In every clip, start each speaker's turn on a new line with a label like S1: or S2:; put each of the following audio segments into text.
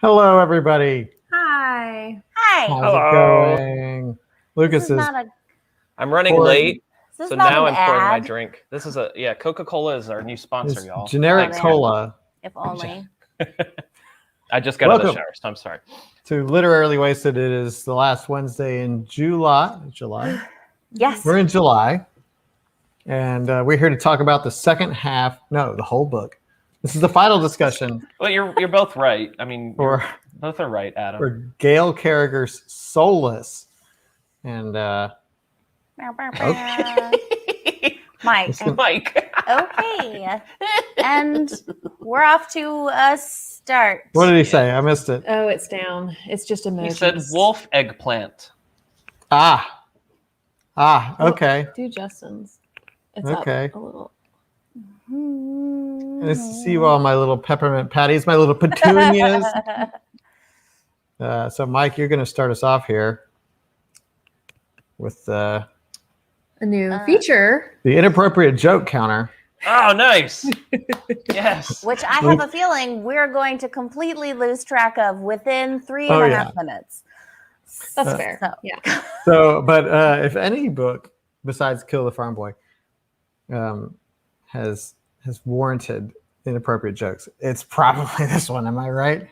S1: Hello, everybody.
S2: Hi.
S3: Hi.
S1: How's it going? Lucas is.
S4: I'm running
S1: pouring-
S4: late,
S3: This
S4: so
S3: is not
S4: now
S3: an
S4: I'm pouring my
S3: ad.
S4: drink. This is Coca-Cola is our new sponsor,
S1: It's
S4: y'all.
S1: generic
S3: Thanks,
S1: cola.
S3: If only.
S4: I just got out of the
S1: Welcome.
S4: shower, so I'm sorry.
S1: To Literally Wasted. It is the last Wednesday in July.
S3: Yes.
S1: We're in July, and we're here to talk about the second half. No, the whole book. This is the final discussion
S4: Well, you're both right. I mean,
S1: for
S4: both are right, Adam.
S1: for Gail Carriger's Soulless, and
S3: Mike.
S4: Mike.
S3: Okay. And we're off to a start.
S1: what did he say? I missed it.
S2: Oh, it's down. It's just emojis.
S4: He said wolf eggplant.
S1: Okay.
S2: Do Justin's. It's
S1: Okay.
S2: up a little.
S1: Nice to see you all, my little peppermint patties, my little petunias. So, Mike, you're going to start us off here with
S2: A new feature.
S1: the inappropriate joke counter.
S4: Oh, nice. Yes.
S3: Which I have a feeling we're going to completely lose track of within 3.5 minutes.
S2: That's fair.
S3: So.
S2: Yeah.
S1: So, but if any book besides Kill the Farm Boy has warranted inappropriate jokes, it's probably this one. Am I right?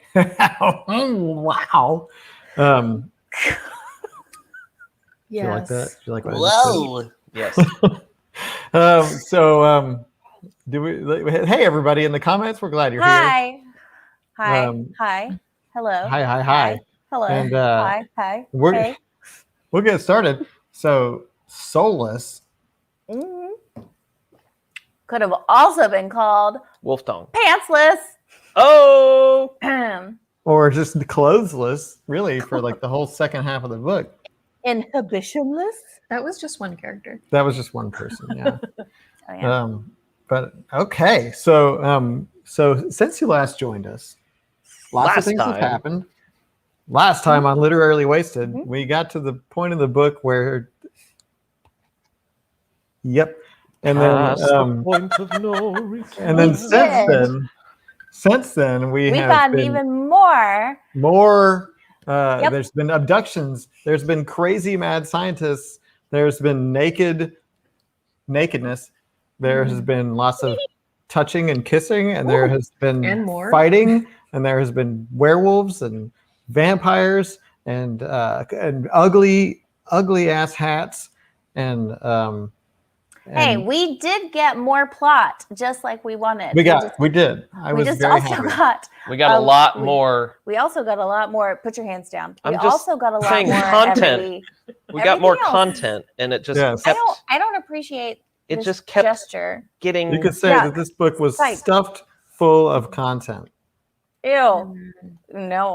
S1: Wow. Do you like that? Do you like what I just said?
S4: Yes.
S1: Do we? Hey, everybody in the comments, we're glad you're here.
S3: Hi. Hi.
S1: Um,
S3: Hi. Hello.
S1: Hi.
S3: Hello.
S1: And
S3: Hi.
S1: we'll get started. So, Soulless.
S3: Mhm. Could have also been called
S4: Wolf tongue.
S3: pantsless.
S4: Oh.
S1: Or just clothesless, really, for like the whole second half of the book.
S3: Inhibitionless.
S2: That was just one character.
S1: That was just one person, yeah.
S3: Oh, yeah.
S1: But okay, so since you last joined us, lots of things have happened. Last time on Literally Wasted, we got to the point of the book where, and then
S4: point of no return.
S1: and then
S3: We
S1: since then we have
S3: found
S1: been
S3: even more.
S1: There's been abductions. There's been crazy mad scientists. There's been nakedness. There has been lots of touching and kissing, and there has been
S2: And more.
S1: fighting, and there has been werewolves and vampires and ugly ass hats and
S3: Hey, we did get more plot, just like we wanted.
S1: we did. I
S3: We
S1: was
S3: just
S1: very
S3: also
S1: happy.
S3: got.
S4: We got a lot
S3: we-
S4: more.
S3: We also got a lot more. Put your hands down.
S4: I'm
S3: We
S4: just
S3: also got a lot
S4: saying
S3: more
S4: content. We got more
S3: everything else.
S4: content, and it just
S1: Yes.
S4: kept.
S3: I don't appreciate.
S4: It
S3: this
S4: just kept
S3: gesture.
S4: getting.
S1: You could say
S3: Yeah.
S1: that this book was
S3: Type.
S1: stuffed full of content.
S3: Ew. No.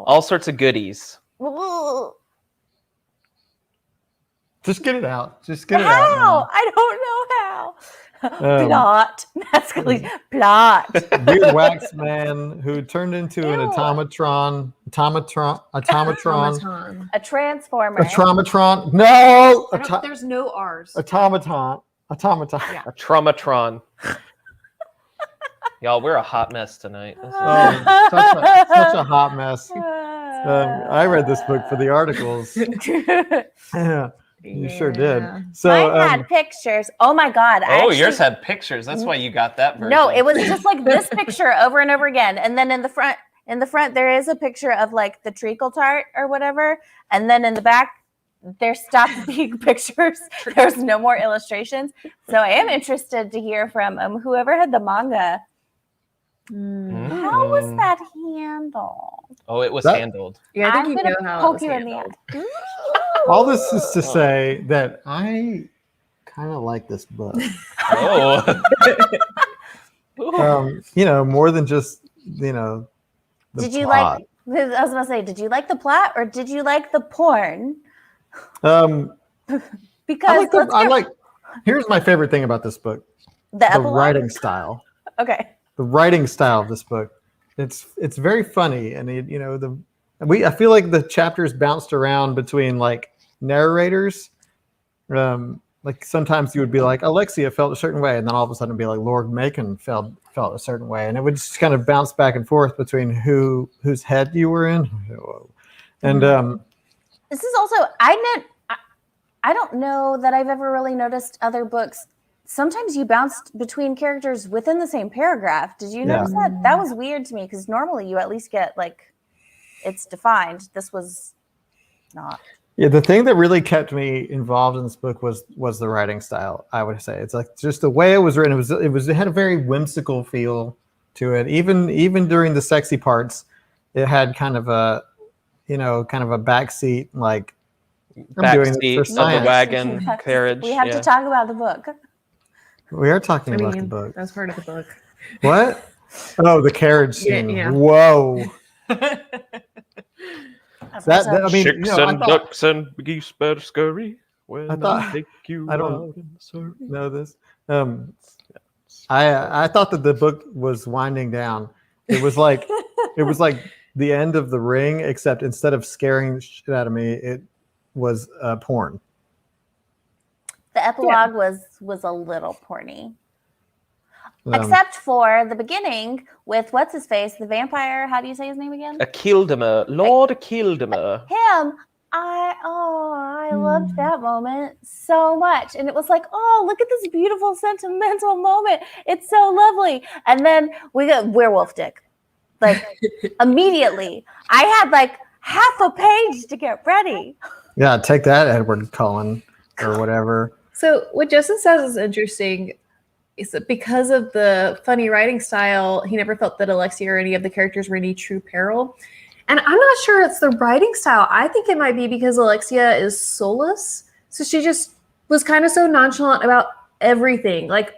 S4: all sorts of goodies.
S3: Ooh.
S1: Just get it out. Just get it
S3: How?
S1: out.
S3: I don't know how.
S1: Um,
S3: Plot. Masculine. Plot.
S1: Weird wax man who turned into an
S3: Ew.
S1: automatron.
S2: Automaton.
S3: A transformer.
S1: A traumatron. No!
S2: There's no R's.
S1: Automaton.
S2: Yeah.
S4: A traumatron. Y'all, we're a hot mess tonight. This is-
S1: Oh, such a hot mess. I read this book for the articles. Yeah, you sure did.
S2: Yeah.
S1: So,
S3: Mine had pictures. Oh my god!
S4: yours had pictures. That's why you got that version.
S3: No, it was just like this picture over and over again, and then in the front, there is a picture of like the treacle tart or whatever, and then in the back, there stopped being pictures. There's no more illustrations. So I am interested to hear from whoever had the manga. How was that handled?
S4: Oh, it was
S1: That-
S4: handled.
S2: Yeah, I think
S3: I'm
S2: you
S3: gonna
S2: know how it
S3: poke
S2: was
S3: you in the
S2: handled.
S3: eye.
S1: all this is to say that I kind of like this book.
S4: Oh.
S1: More than just the
S3: Did you
S1: plot.
S3: like? I was gonna say, did you like the plot or did you like the porn? Because
S1: Here's my favorite thing about this book:
S3: the
S1: the
S3: epilogue.
S1: writing style.
S3: Okay.
S1: The writing style of this book. It's very funny, and I feel like the chapters bounced around between like narrators, like like sometimes you would be like Alexia felt a certain way, and then all of a sudden it'd be like Lord Macon felt a certain way, and it would just kind of bounce back and forth between whose head you were in. And
S3: this is also I don't know that I've ever really noticed other books. Sometimes you bounced between characters within the same paragraph. Did you notice that? That was weird to me because normally you at least get like it's defined. This was not.
S1: Yeah, the thing that really kept me involved in this book was the writing style. I would say it's like just the way it was written. It had a very whimsical feel to it. Even during the sexy parts, it had kind of a backseat like
S4: Backseat of the wagon carriage.
S3: We have to talk about the book.
S1: We are talking about the book.
S2: That's part of the book.
S1: What? Oh, the carriage scene.
S2: Yeah.
S1: Whoa.
S4: Chicks and ducks and geese better scurry when I take you
S1: I don't
S4: out in the surrey.
S1: know this. I thought that the book was winding down. It was like the end of The Ring, except instead of scaring the shit out of me, it was porn.
S3: The epilogue was a little porny. Except for the beginning with what's his face, the vampire. How do you say his name again?
S4: Akildamer, Lord Akildamer.
S3: Him. I loved that moment so much, and it was like, oh, look at this beautiful sentimental moment. It's so lovely. And then we got werewolf dick, like immediately. I had like half a page to get ready.
S1: Yeah, take that, Edward Cullen or whatever.
S2: So what Justin says is interesting. Is that because of the funny writing style, he never felt that Alexia or any of the characters were any true peril. And I'm not sure it's the writing style. I think it might be because Alexia is soulless. So she just was kind of so nonchalant about everything. Like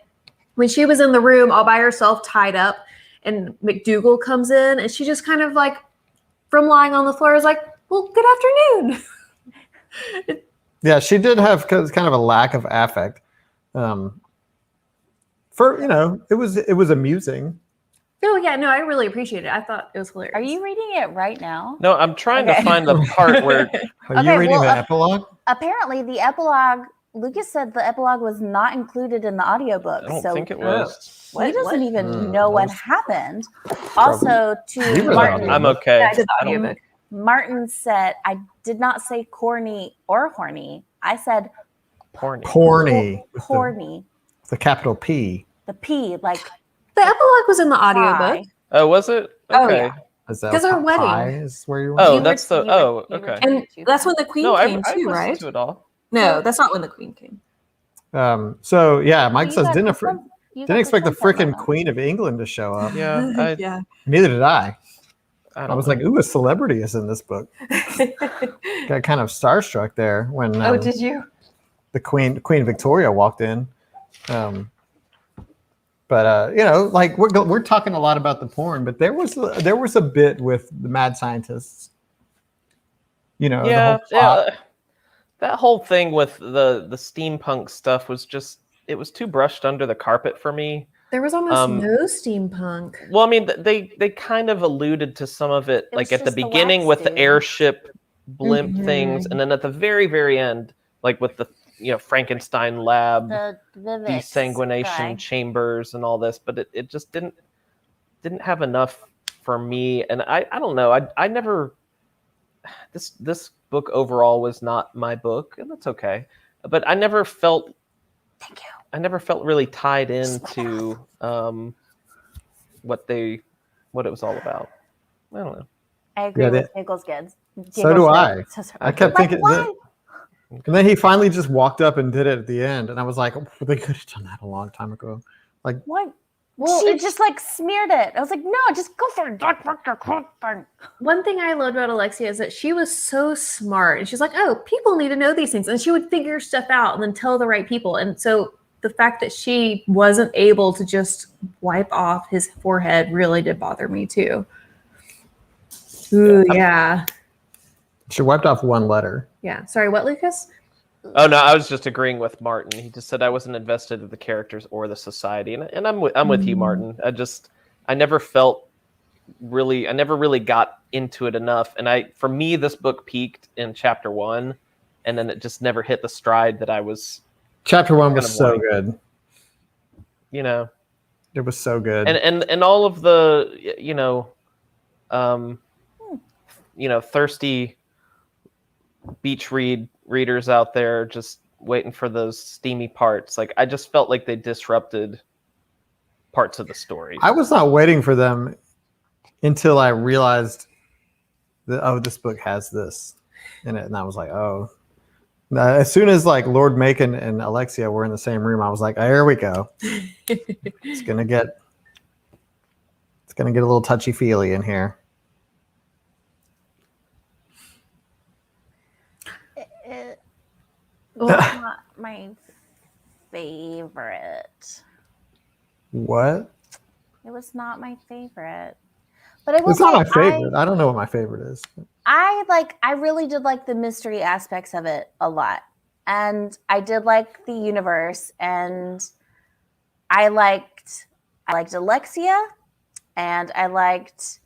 S2: when she was in the room all by herself, tied up, and McDougal comes in, and she just kind of like, from lying on the floor, is like, well, good afternoon.
S1: Yeah, she did have kind of a lack of affect. It was amusing.
S2: Oh yeah, no, I really appreciate it. I thought it was hilarious.
S3: Are you reading it right now?
S4: No, I'm trying to find the part where
S1: Are you reading the epilogue?
S3: Apparently, the epilogue. Lucas said the epilogue was not included in the audiobook.
S4: I don't think it was.
S3: He doesn't even know what happened. Also, to Martin,
S4: I'm okay.
S2: Yeah, I did the audiobook.
S3: Martin said, I did not say corny or horny. I said
S4: Porny.
S1: Porny.
S3: porny.
S1: The capital P.
S3: The P, like
S2: The epilogue was in the audiobook.
S3: pie.
S4: Oh, was it?
S2: Oh,
S4: Okay.
S2: yeah.
S1: Is that
S2: 'Cause our wedding.
S1: pie is where you were?
S4: Oh,
S3: You were-
S4: that's the.
S3: you were-
S4: Oh,
S3: you were
S4: okay.
S3: doing
S2: And
S3: it too.
S2: that's when the queen
S4: No, I
S2: came too,
S4: listened
S2: right?
S4: to it all.
S2: No, that's not when the queen came.
S1: So yeah, Mike
S3: You
S1: says
S3: got
S1: didn't
S3: the
S1: expect the
S3: sunset
S1: freaking
S3: memo.
S1: Queen of England to show up.
S4: Yeah,
S2: Yeah.
S1: Neither did I.
S4: I
S1: I was like, ooh, a celebrity is in this book. Got kind of starstruck there when
S2: Oh, did you?
S1: the Queen Victoria walked in. Like we're talking a lot about the porn, but there was a bit with the mad scientists. The whole plot.
S4: that whole thing with the steampunk stuff was just it was too brushed under the carpet for me.
S2: There was almost no steampunk.
S4: Well, I mean, they kind of alluded to some of it,
S3: It
S4: like
S3: was
S4: at the
S3: just the
S4: beginning
S3: wax
S4: with the
S3: dude.
S4: airship blimp
S2: Mhm.
S4: things, and then at the very, very end, like with the Frankenstein lab
S3: The Vivix
S4: desanguination
S3: guy.
S4: chambers and all this, but it just didn't have enough for me, and I don't know. I never this book overall was not my book, and that's okay. But I never felt.
S3: Thank you.
S4: I never felt really tied into what it was all about. I don't know.
S3: I agree
S1: Yeah,
S3: with Giggles Gids.
S1: So do I.
S3: So sorry.
S1: I kept
S3: Like,
S1: thinking
S3: why?
S1: and then he finally just walked up and did it at the end, and I was like, oh, they could have done that a long time ago. Like,
S3: What?
S2: Well,
S3: She
S2: it's
S3: just like smeared it. I was like, no, just go for it.
S2: one thing I loved about Alexia is that she was so smart, and she's like, "Oh, people need to know these things," and she would figure stuff out and then tell the right people. And so the fact that she wasn't able to just wipe off his forehead really did bother me too. Ooh, yeah.
S1: she wiped off one letter.
S2: Yeah. Sorry, what, Lucas?
S4: Oh no, I was just agreeing with Martin. He just said I wasn't invested in the characters or the society, and I'm with you, Martin. I never really got into it enough, and for me this book peaked in chapter 1, and then it just never hit the stride that I was
S1: Chapter 1 was
S4: kind of
S1: so
S4: boring.
S1: good.
S4: You know,
S1: It was so good.
S4: and all of the thirsty beach readers out there just waiting for those steamy parts. Like I just felt like they disrupted parts of the story.
S1: I was not waiting for them until I realized that this book has this in it, and I was like, oh. As soon as like Lord Macon and Alexia were in the same room, I was like, oh, here we go. It's gonna get a little touchy feely in here.
S3: It was not my favorite.
S1: What?
S3: It was not my favorite. But I will
S1: It's not
S3: say,
S1: my favorite. I don't know what my favorite is.
S3: I really did like the mystery aspects of it a lot. And I did like the universe, and I liked Alexia, and I liked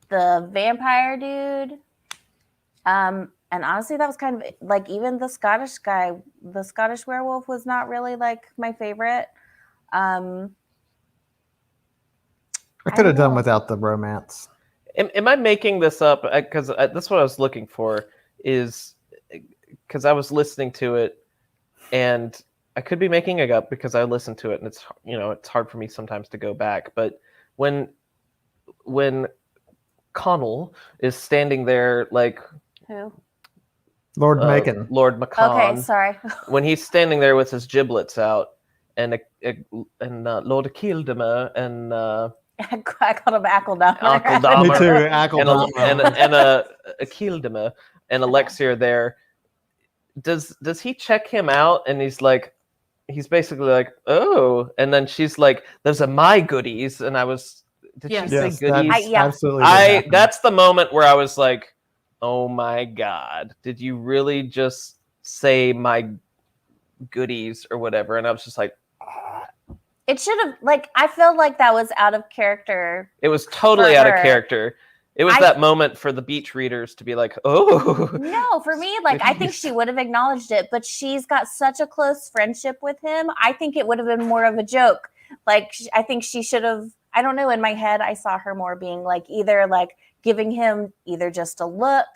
S3: the vampire dude. And honestly, that was kind of like, even the Scottish guy, the Scottish werewolf, was not really like my favorite.
S1: I could have done without the romance.
S4: Am I making this up? Because that's what I was looking for. Is because I was listening to it, and I could be making it up because I listened to it, and it's hard for me sometimes to go back. But when Connell is standing there, like
S3: Who?
S1: Lord Macon.
S4: Lord Macon.
S3: Okay, sorry.
S4: When he's standing there with his giblets out, and Lord Akildama and
S3: I called him Ackledammer.
S4: Ackledammer.
S1: Me too, Ackledammer.
S4: and Akildama and Alexia are there. Does he check him out? And he's basically like, oh, and then she's like, "Those are my goodies," and I was, did she say goodies?
S1: Absolutely.
S4: That's the moment where I was like, oh my god, did you really just say my goodies or whatever? And I was just like,
S3: it should have, like, I feel like that was out of character.
S4: It was totally out of character. It was that moment for the beach readers to be like, oh.
S3: No, for me, like, I think she would have acknowledged it, but she's got such a close friendship with him. I think it would have been more of a joke. Like, I think she should have, I don't know, in my head, I saw her more being like, either like giving him either just a look,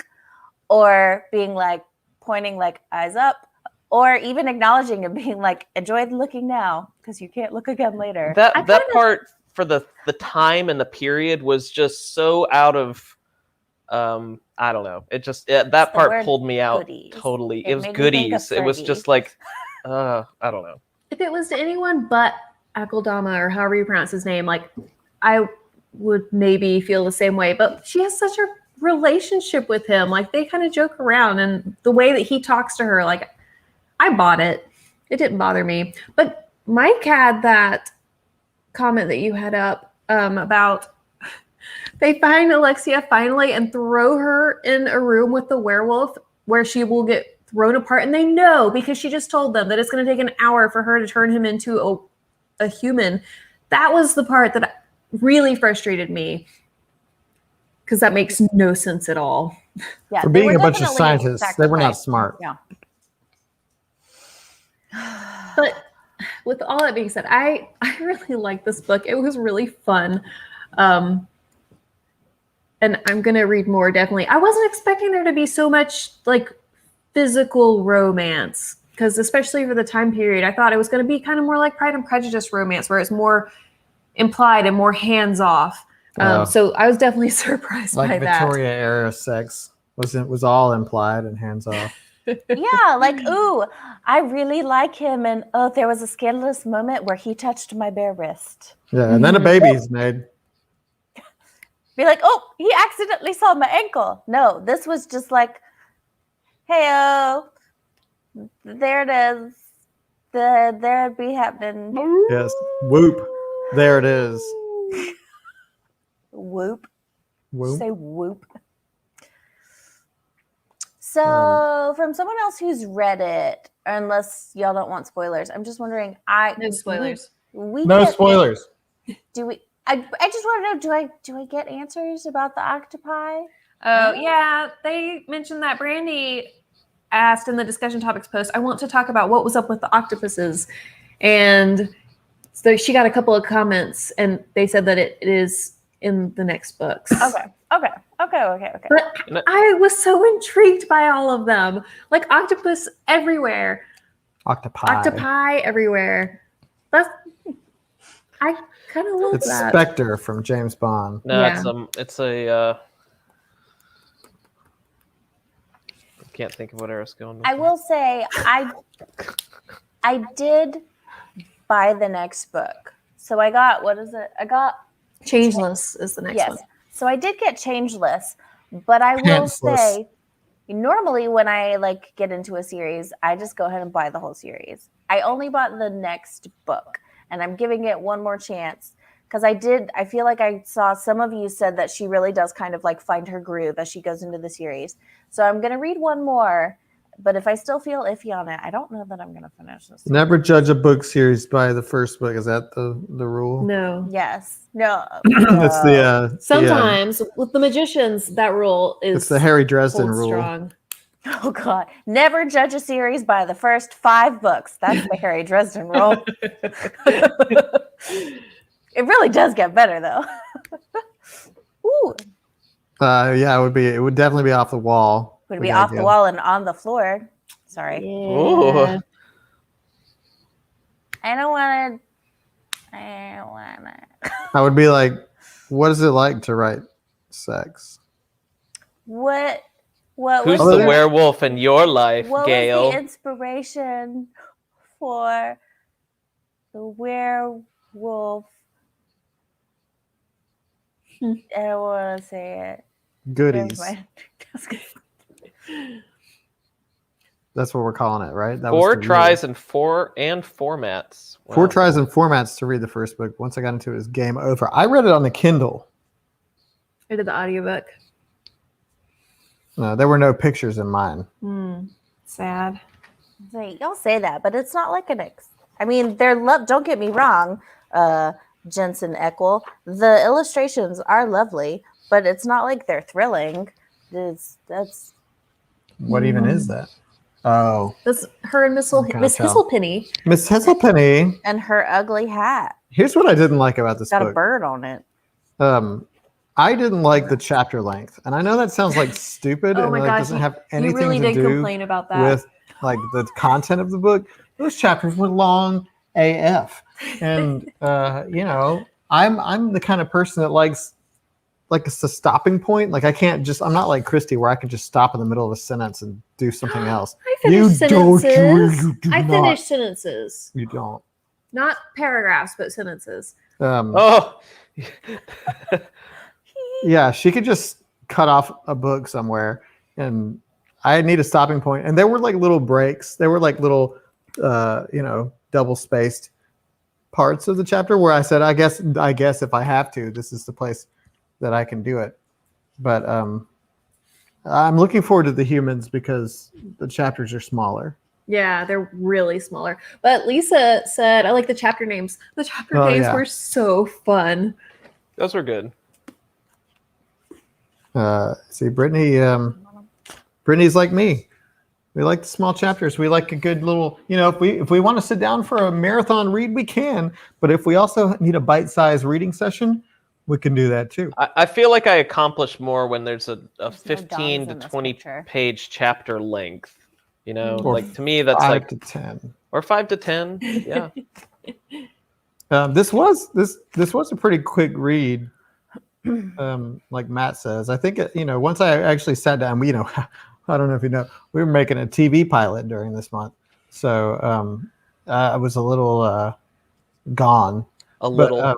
S3: or being like pointing like eyes up, or even acknowledging and being like, enjoy looking now because you can't look again later.
S4: That part for the time and the period was just so out of I don't know. It just that part pulled me out
S3: goodies.
S4: Totally. It was goodies. It was just like I don't know.
S2: If it was to anyone but Ackledama, or however you pronounce his name, like, I would maybe feel the same way. But she has such a relationship with him. Like, they kind of joke around, and the way that he talks to her, like, I bought it. It didn't bother me. But Mike had that comment that you had up about they find Alexia finally and throw her in a room with the werewolf where she will get thrown apart. And they know, because she just told them, that it's going to take an hour for her to turn him into a human. That was the part that really frustrated me, because that makes no sense at all.
S3: Yeah,
S1: for being a bunch of scientists, they were not smart.
S3: Yeah.
S2: But with all that being said, I really liked this book. It was really fun. And I'm going to read more, definitely. I wasn't expecting there to be so much like physical romance, because especially for the time period, I thought it was going to be kind of more like Pride and Prejudice romance, where it's more implied and more hands-off. So I was definitely surprised by that.
S1: Like Victoria era sex was all implied and hands-off.
S3: Yeah, like, ooh, I really like him, and oh, there was a scandalous moment where he touched my bare wrist.
S1: Yeah, and then a baby's made.
S3: Be like, oh, he accidentally saw my ankle. No, this was just like, hey-oh, there it is. There it be happening.
S1: Yes, whoop. There it is.
S3: Whoop.
S1: Whoop.
S3: Say whoop. So, from someone else who's read it, unless y'all don't want spoilers, I'm just wondering.
S2: No spoilers.
S1: No spoilers.
S3: Do we? I just want to know. Do I get answers about the octopi?
S2: Oh yeah, they mentioned that Brandy asked in the discussion topics post, I want to talk about what was up with the octopuses. And so she got a couple of comments and they said that it is in the next books.
S3: Okay.
S2: But I was so intrigued by all of them. Like octopus everywhere. Octopi everywhere. I kind of love
S1: It's
S2: that.
S1: Spectre from James Bond.
S4: No,
S2: Yeah.
S4: it's a. I can't think of what I was going with.
S3: I will say I did buy the next book. So I got, what is it? I got
S2: Changeless is the next one.
S3: So I did get Changeless, but I will
S1: Pantsless.
S3: say normally when I like get into a series, I just go ahead and buy the whole series. I only bought the next book and I'm giving it one more chance because I feel like I saw some of you said that she really does kind of like find her groove as she goes into the series. So I'm going to read one more, but if I still feel iffy on it, I don't know that I'm going to finish this.
S1: Never judge a book series by the first book. Is that the rule?
S2: No.
S3: Yes. No.
S1: It's the
S2: Sometimes with the magicians, that rule is
S1: it's the Harry Dresden
S2: holds
S1: rule.
S2: strong.
S3: Oh God! Never judge a series by the first 5 books. That's the Harry Dresden rule. It really does get better though. Ooh,
S1: Yeah, it would definitely be off the wall.
S3: would it be off the wall and on the floor? Sorry,
S2: Yeah.
S3: I don't want to.
S1: I would be like, what is it like to write sex?
S3: What
S4: Who's
S3: was
S4: the
S1: there-
S4: werewolf in your life,
S3: What
S4: Gail?
S3: was the inspiration for the werewolf? I don't want to say it. Never
S1: Goodies.
S3: mind.
S1: That's what we're calling it, right? That
S4: 4
S1: was the
S4: tries
S1: rule.
S4: and 4 formats.
S1: 4
S4: Wow.
S1: tries and formats to read the first book. Once I got into it, it was game over. I read it on the Kindle.
S2: I did the audiobook.
S1: There were no pictures in mine.
S2: Sad.
S3: Y'all say that, but it's not like I mean, they're don't get me wrong, Jensen Eckel. The illustrations are lovely, but it's not like they're thrilling. That's
S1: What even is that? Oh,
S2: That's her and Miss
S1: Can't
S2: Miss
S1: tell.
S2: Hisselpenny.
S1: Miss Hesselpenny.
S3: and her ugly hat.
S1: Here's what I didn't like about this
S3: Got a
S1: book.
S3: bird on it.
S1: I didn't like the chapter length, and I know that sounds like stupid
S2: Oh
S1: and
S2: my
S1: like
S2: gosh,
S1: doesn't
S2: you-
S1: have
S2: You
S1: anything
S2: really
S1: to
S2: did
S1: do
S2: complain about that.
S1: with like the content of the book. Those chapters were long AF, and I'm the kind of person that likes like it's a stopping point. Like I'm not like Christy where I can just stop in the middle of a sentence and do something else.
S2: I finished sentences.
S1: You do
S2: I
S1: not.
S2: finished sentences.
S1: You don't.
S2: Not paragraphs, but sentences.
S4: Oh,
S1: Yeah, she could just cut off a book somewhere, and I need a stopping point. And there were like little breaks. There were like little, double spaced parts of the chapter where I said, I guess if I have to, this is the place that I can do it. But I'm looking forward to the humans because the chapters are smaller.
S2: Yeah, they're really smaller. But Lisa said, I like the chapter names. The chapter
S1: Oh,
S2: names
S1: yeah.
S2: were so fun.
S4: those were good.
S1: See, Brittany's like me. We like the small chapters. We like a good little, if we want to sit down for a marathon read, we can. But if we also need a bite-sized reading session, we can do that too.
S4: I feel like I accomplish more when there's a
S3: no
S4: 15
S3: dogs
S4: to
S3: in this
S4: 20
S3: picture.
S4: page chapter length.
S1: Or
S4: Like to me, that's
S1: 5
S4: like
S1: to 10.
S4: or 5 to 10. Yeah.
S1: This was a pretty quick read, like Matt says. I think once I actually sat down, I don't know if you know, we were making a TV pilot during this month, so I was a little gone.
S4: A little.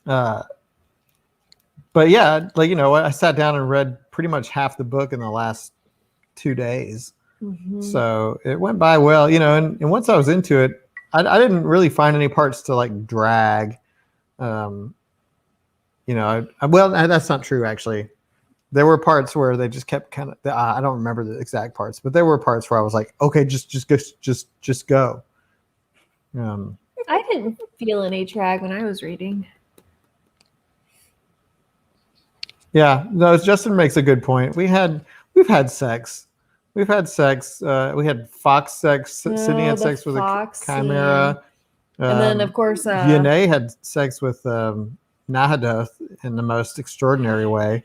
S1: But yeah, I sat down and read pretty much half the book in the last 2 days. So it went by well, and once I was into it, I didn't really find any parts to like drag. Well, that's not true actually. There were parts where they just kept kind of. I don't remember the exact parts, but there were parts where I was like, okay, just go.
S2: I didn't feel any drag when I was reading.
S1: Yeah, no, Justin makes a good point. We've had sex. We've had sex. We had Fox sex. Sydney had
S2: the
S1: sex with a
S2: Fox
S1: chimera.
S2: And then, of course,
S1: Vianney had sex with Nahadoth in the most extraordinary way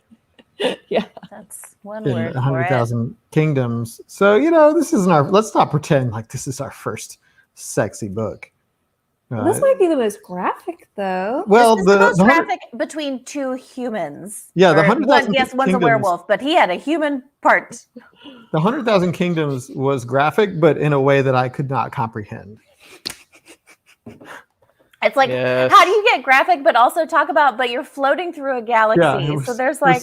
S2: yeah.
S3: That's one
S1: in
S3: word for it.
S1: 100,000 Kingdoms. So, this isn't let's not pretend like this is our first sexy book.
S2: This might be the most graphic, though.
S1: Well,
S3: This is the most
S1: the
S3: graphic between two humans.
S1: Yeah, the
S3: Or
S1: 100,000
S3: yes, one's a
S1: Kingdoms.
S3: werewolf, but he had a human part.
S1: The 100,000 Kingdoms was graphic, but in a way that I could not comprehend.
S3: It's like,
S4: Yes.
S3: how do you get graphic, but also talk about, but you're floating through a galaxy. So there's like,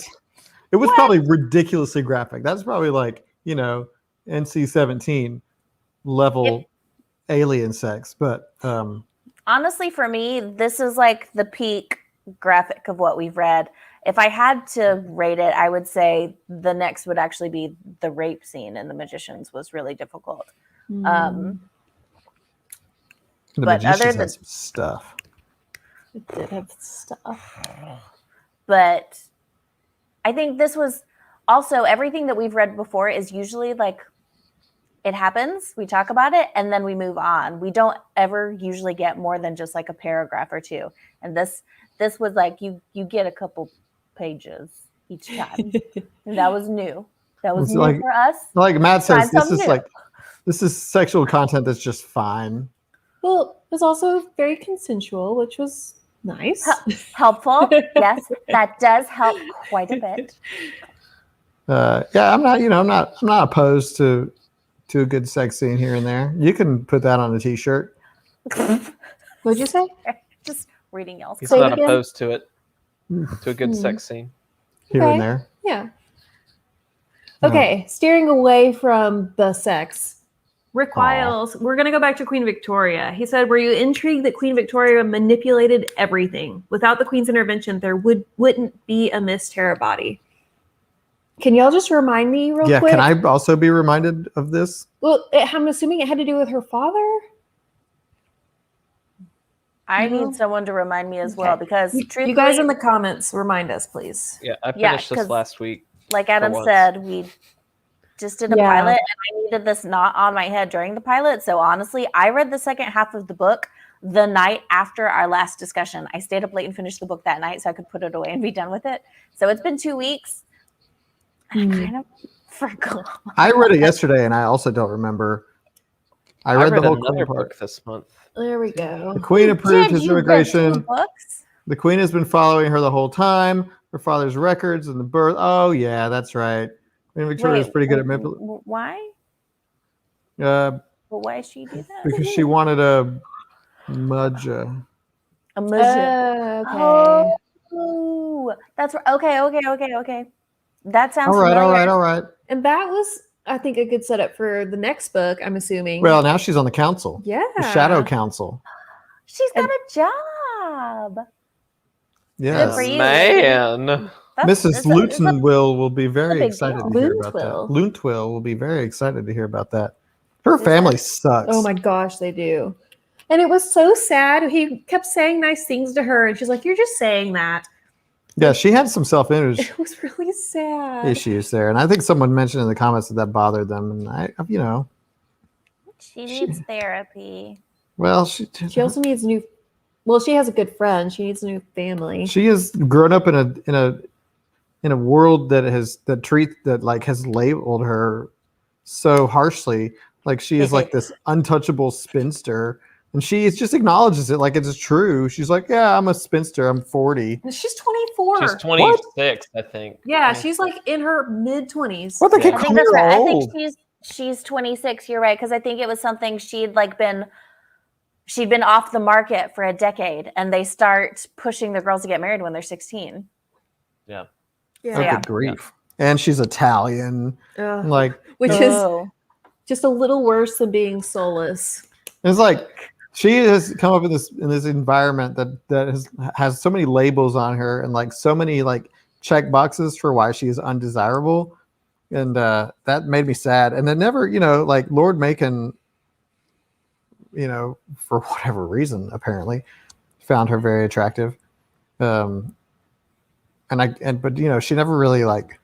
S1: it was probably ridiculously graphic. That's probably like, NC-17 level alien sex. But
S3: honestly, for me, this is like the peak graphic of what we've read. If I had to rate it, I would say the next would actually be the rape scene in The Magicians was really difficult.
S1: the
S3: But
S1: Magicians
S3: other
S1: had
S3: than-
S1: some stuff.
S2: It did have stuff.
S3: But I think this was also everything that we've read before is usually like it happens, we talk about it, and then we move on. We don't ever usually get more than just like a paragraph or two. And this was like you get a couple pages each time. And that was new. That was
S1: It's
S3: new
S1: like-
S3: for us.
S1: Like Matt says,
S3: Find something new.
S1: this is sexual content that's just fine.
S2: Well, it was also very consensual, which was nice.
S3: Helpful. Yes, that does help quite a bit.
S1: Yeah, I'm not opposed to a good sex scene here and there. You can put that on a t-shirt.
S2: What'd you say?
S3: Just reading y'all's
S4: He's
S2: Say it
S4: not
S2: again.
S4: opposed to it. To a good sex scene.
S1: Here
S2: Okay.
S1: and there.
S2: Yeah. Okay, steering away from the sex.
S5: Rick Wiles, we're going to go back to Queen Victoria. He said, were you intrigued that Queen Victoria manipulated everything? Without the Queen's intervention, there wouldn't be a Miss Terabody.
S2: Can y'all just remind me real quick?
S1: Can I also be reminded of this?
S2: Well, I'm assuming it had to do with her father.
S3: I
S2: No.
S3: need someone to remind me as well
S2: Okay.
S3: because
S2: You
S3: truthfully,
S2: guys in the comments, remind us, please.
S4: Yeah, I
S3: Yeah,
S4: finished this
S3: 'cause-
S4: last week.
S3: like Adam
S4: once.
S3: said, we just did a
S2: Yeah.
S3: pilot and I needed this not on my head during the pilot. So honestly, I read the second half of the book the night after our last discussion. I stayed up late and finished the book that night so I could put it away and be done with it. So it's been 2 weeks. I kind of forgot.
S1: I read it yesterday, and I also don't remember. I read the whole
S4: another
S1: Queen part.
S4: book this month.
S2: There we go.
S1: The Queen approved
S3: Did
S1: his
S3: you read 2
S1: immigration.
S3: books?
S1: The Queen has been following her the whole time. Her father's records and the birth. Oh yeah, that's right. Queen Victoria is
S3: Wait,
S1: pretty good at
S3: Why?
S1: well,
S3: But why she do that?
S1: because she wanted a mudja.
S3: A mujah.
S2: Okay.
S3: Oh, that's right. Okay. That sounds
S1: All right.
S3: familiar.
S2: And that was, I think, a good setup for the next book, I'm assuming.
S1: Well, now she's on the council,
S2: yeah.
S1: the Shadow Council.
S3: She's got a job.
S1: Yes,
S3: for you.
S4: Man.
S1: Mrs. Luton will be very
S3: big
S1: excited
S3: deal.
S1: to hear about that.
S2: Luntwill.
S1: Luntwill will be very excited to hear about that. Her family sucks.
S2: Oh my gosh, they do. And it was so sad. He kept saying nice things to her, and she's like, "You're just saying that."
S1: Yeah, she had some self-image
S2: It was really sad.
S1: issues there, and I think someone mentioned in the comments that bothered them. And I,
S3: She needs therapy.
S1: well,
S2: She also needs new. Well, she has a good friend. She needs a new family.
S1: she has grown up in a world that has labeled her so harshly. Like she is like this untouchable spinster, and she just acknowledges it like it's true. She's like, "Yeah, I'm a spinster. I'm 40."
S2: She's 24.
S4: She's 26, I think.
S2: Yeah, she's like in her mid-20s.
S1: What the
S4: Yeah.
S1: kid
S3: I
S1: call
S3: think
S1: me
S3: that's right. I
S1: old?
S3: think she's 26. You're right, because I think it was something she'd been off the market for a decade, and they start pushing the girls to get married when they're 16.
S4: Yeah.
S1: Oh,
S3: Yeah.
S1: good grief! And she's Italian.
S2: Ugh.
S1: Like
S2: Which is
S3: Oh.
S2: just a little worse than being soulless.
S1: it's like she has come up in this environment that has so many labels on her and like so many like check boxes for why she is undesirable, and that made me sad. And then never, like Lord Macon, for whatever reason, apparently found her very attractive. But she never really like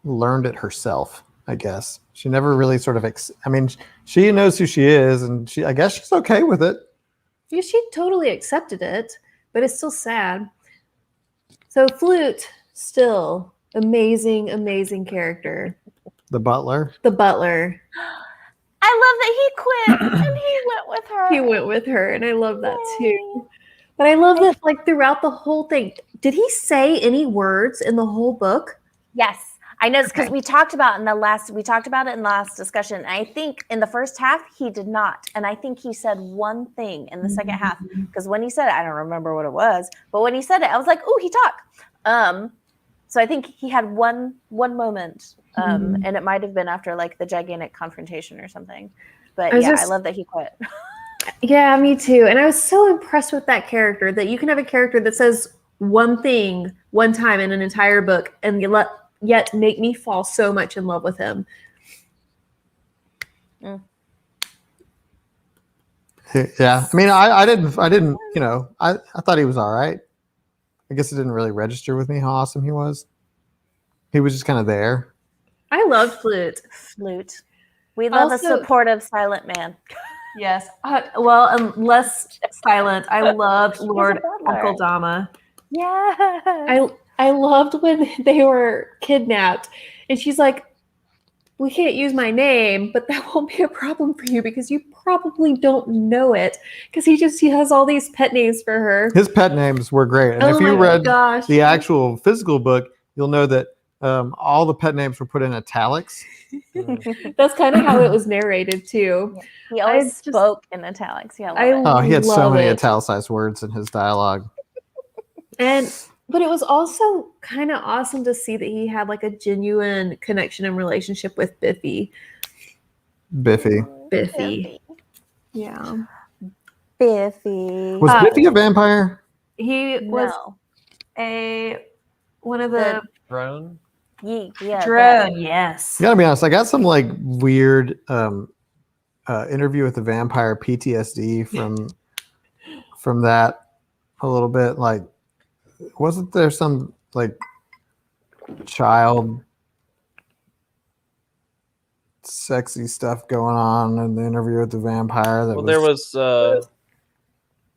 S1: learned it herself, I guess. She never really sort of, she knows who she is, and I guess she's okay with it.
S2: Yeah, she totally accepted it, but it's still sad. So Flute, still amazing, amazing character.
S1: The butler.
S2: The butler.
S3: I love that he quit and he went with her.
S2: He went with her, and I love that
S3: Yay.
S2: too. But I love that, like, throughout the whole thing, did he say any words in the whole book?
S3: Yes, I know, because
S2: Okay.
S3: we talked about it in the last discussion. I think in the first half he did not, and I think he said one thing in the second half. Because when he said it, I don't remember what it was, but when he said it, I was like, "Ooh, he talked." So I think he had one moment, and it might have been after like the gigantic confrontation or something. But I love that he quit.
S2: Yeah, me too. And I was so impressed with that character, that you can have a character that says one thing one time in an entire book and yet make me fall so much in love with him.
S1: Yeah. I mean, I didn't, I thought he was all right. I guess it didn't really register with me how awesome he was. He was just kind of there.
S2: I love Flute.
S3: Flute. We love
S2: Also-
S3: a supportive silent man.
S2: Yes. Well, less silent. I loved Lord
S3: butler.
S2: Akeldama.
S3: Yeah.
S2: I loved when they were kidnapped, and she's like, "We can't use my name, but that won't be a problem for you because you probably don't know it." Because he has all these pet names for her.
S1: His pet names were great. And
S2: Oh
S1: if you
S2: my
S1: read
S2: gosh.
S1: the actual physical book, you'll know that all the pet names were put in italics.
S2: That's kind of how it was narrated too.
S3: He always
S2: I just-
S3: spoke in italics. Yeah,
S2: I
S1: Oh, he had so
S2: love
S1: many
S2: it.
S1: italicized words in his dialogue.
S2: But it was also kind of awesome to see that he had like a genuine connection and relationship with Biffy.
S1: Biffy.
S2: Biffy. Yeah.
S3: Biffy.
S1: Was Biffy a vampire?
S2: He was
S3: No.
S2: one of the
S4: Drone.
S3: Yeah.
S2: drone. Yes.
S1: I gotta be honest, I got some like weird interview with the vampire PTSD from that a little bit. Like, wasn't there some like child sexy stuff going on in the interview with the vampire?
S4: Well, there was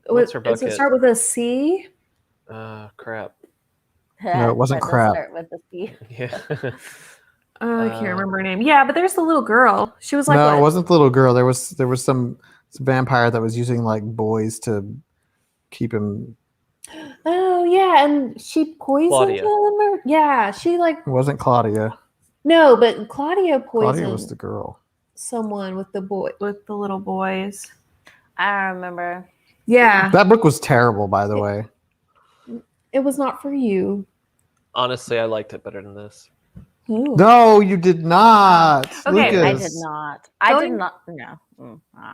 S4: what's her
S2: Does it
S4: bucket?
S2: start with a C?
S4: Crap.
S1: No, it wasn't
S3: Does
S1: crap.
S3: start with the C.
S4: Yeah.
S2: Oh, I can't remember her name. Yeah, but there's the little girl. She was like,
S1: no,
S2: what?
S1: it wasn't the little girl. There was some vampire that was using like boys to keep him.
S2: Oh yeah, and she poisoned
S4: Claudia.
S2: him. Yeah, she like
S1: It wasn't Claudia.
S2: no, but Claudia poisoned
S1: Claudia was the girl.
S2: someone with the little boys.
S3: I remember.
S2: Yeah,
S1: That book was terrible, by the way.
S2: it was not for you.
S4: Honestly, I liked it better than this.
S2: Ooh.
S1: No, you did not.
S2: Okay,
S3: I
S1: Lucas.
S3: did not. I
S2: Going-
S3: did not. No.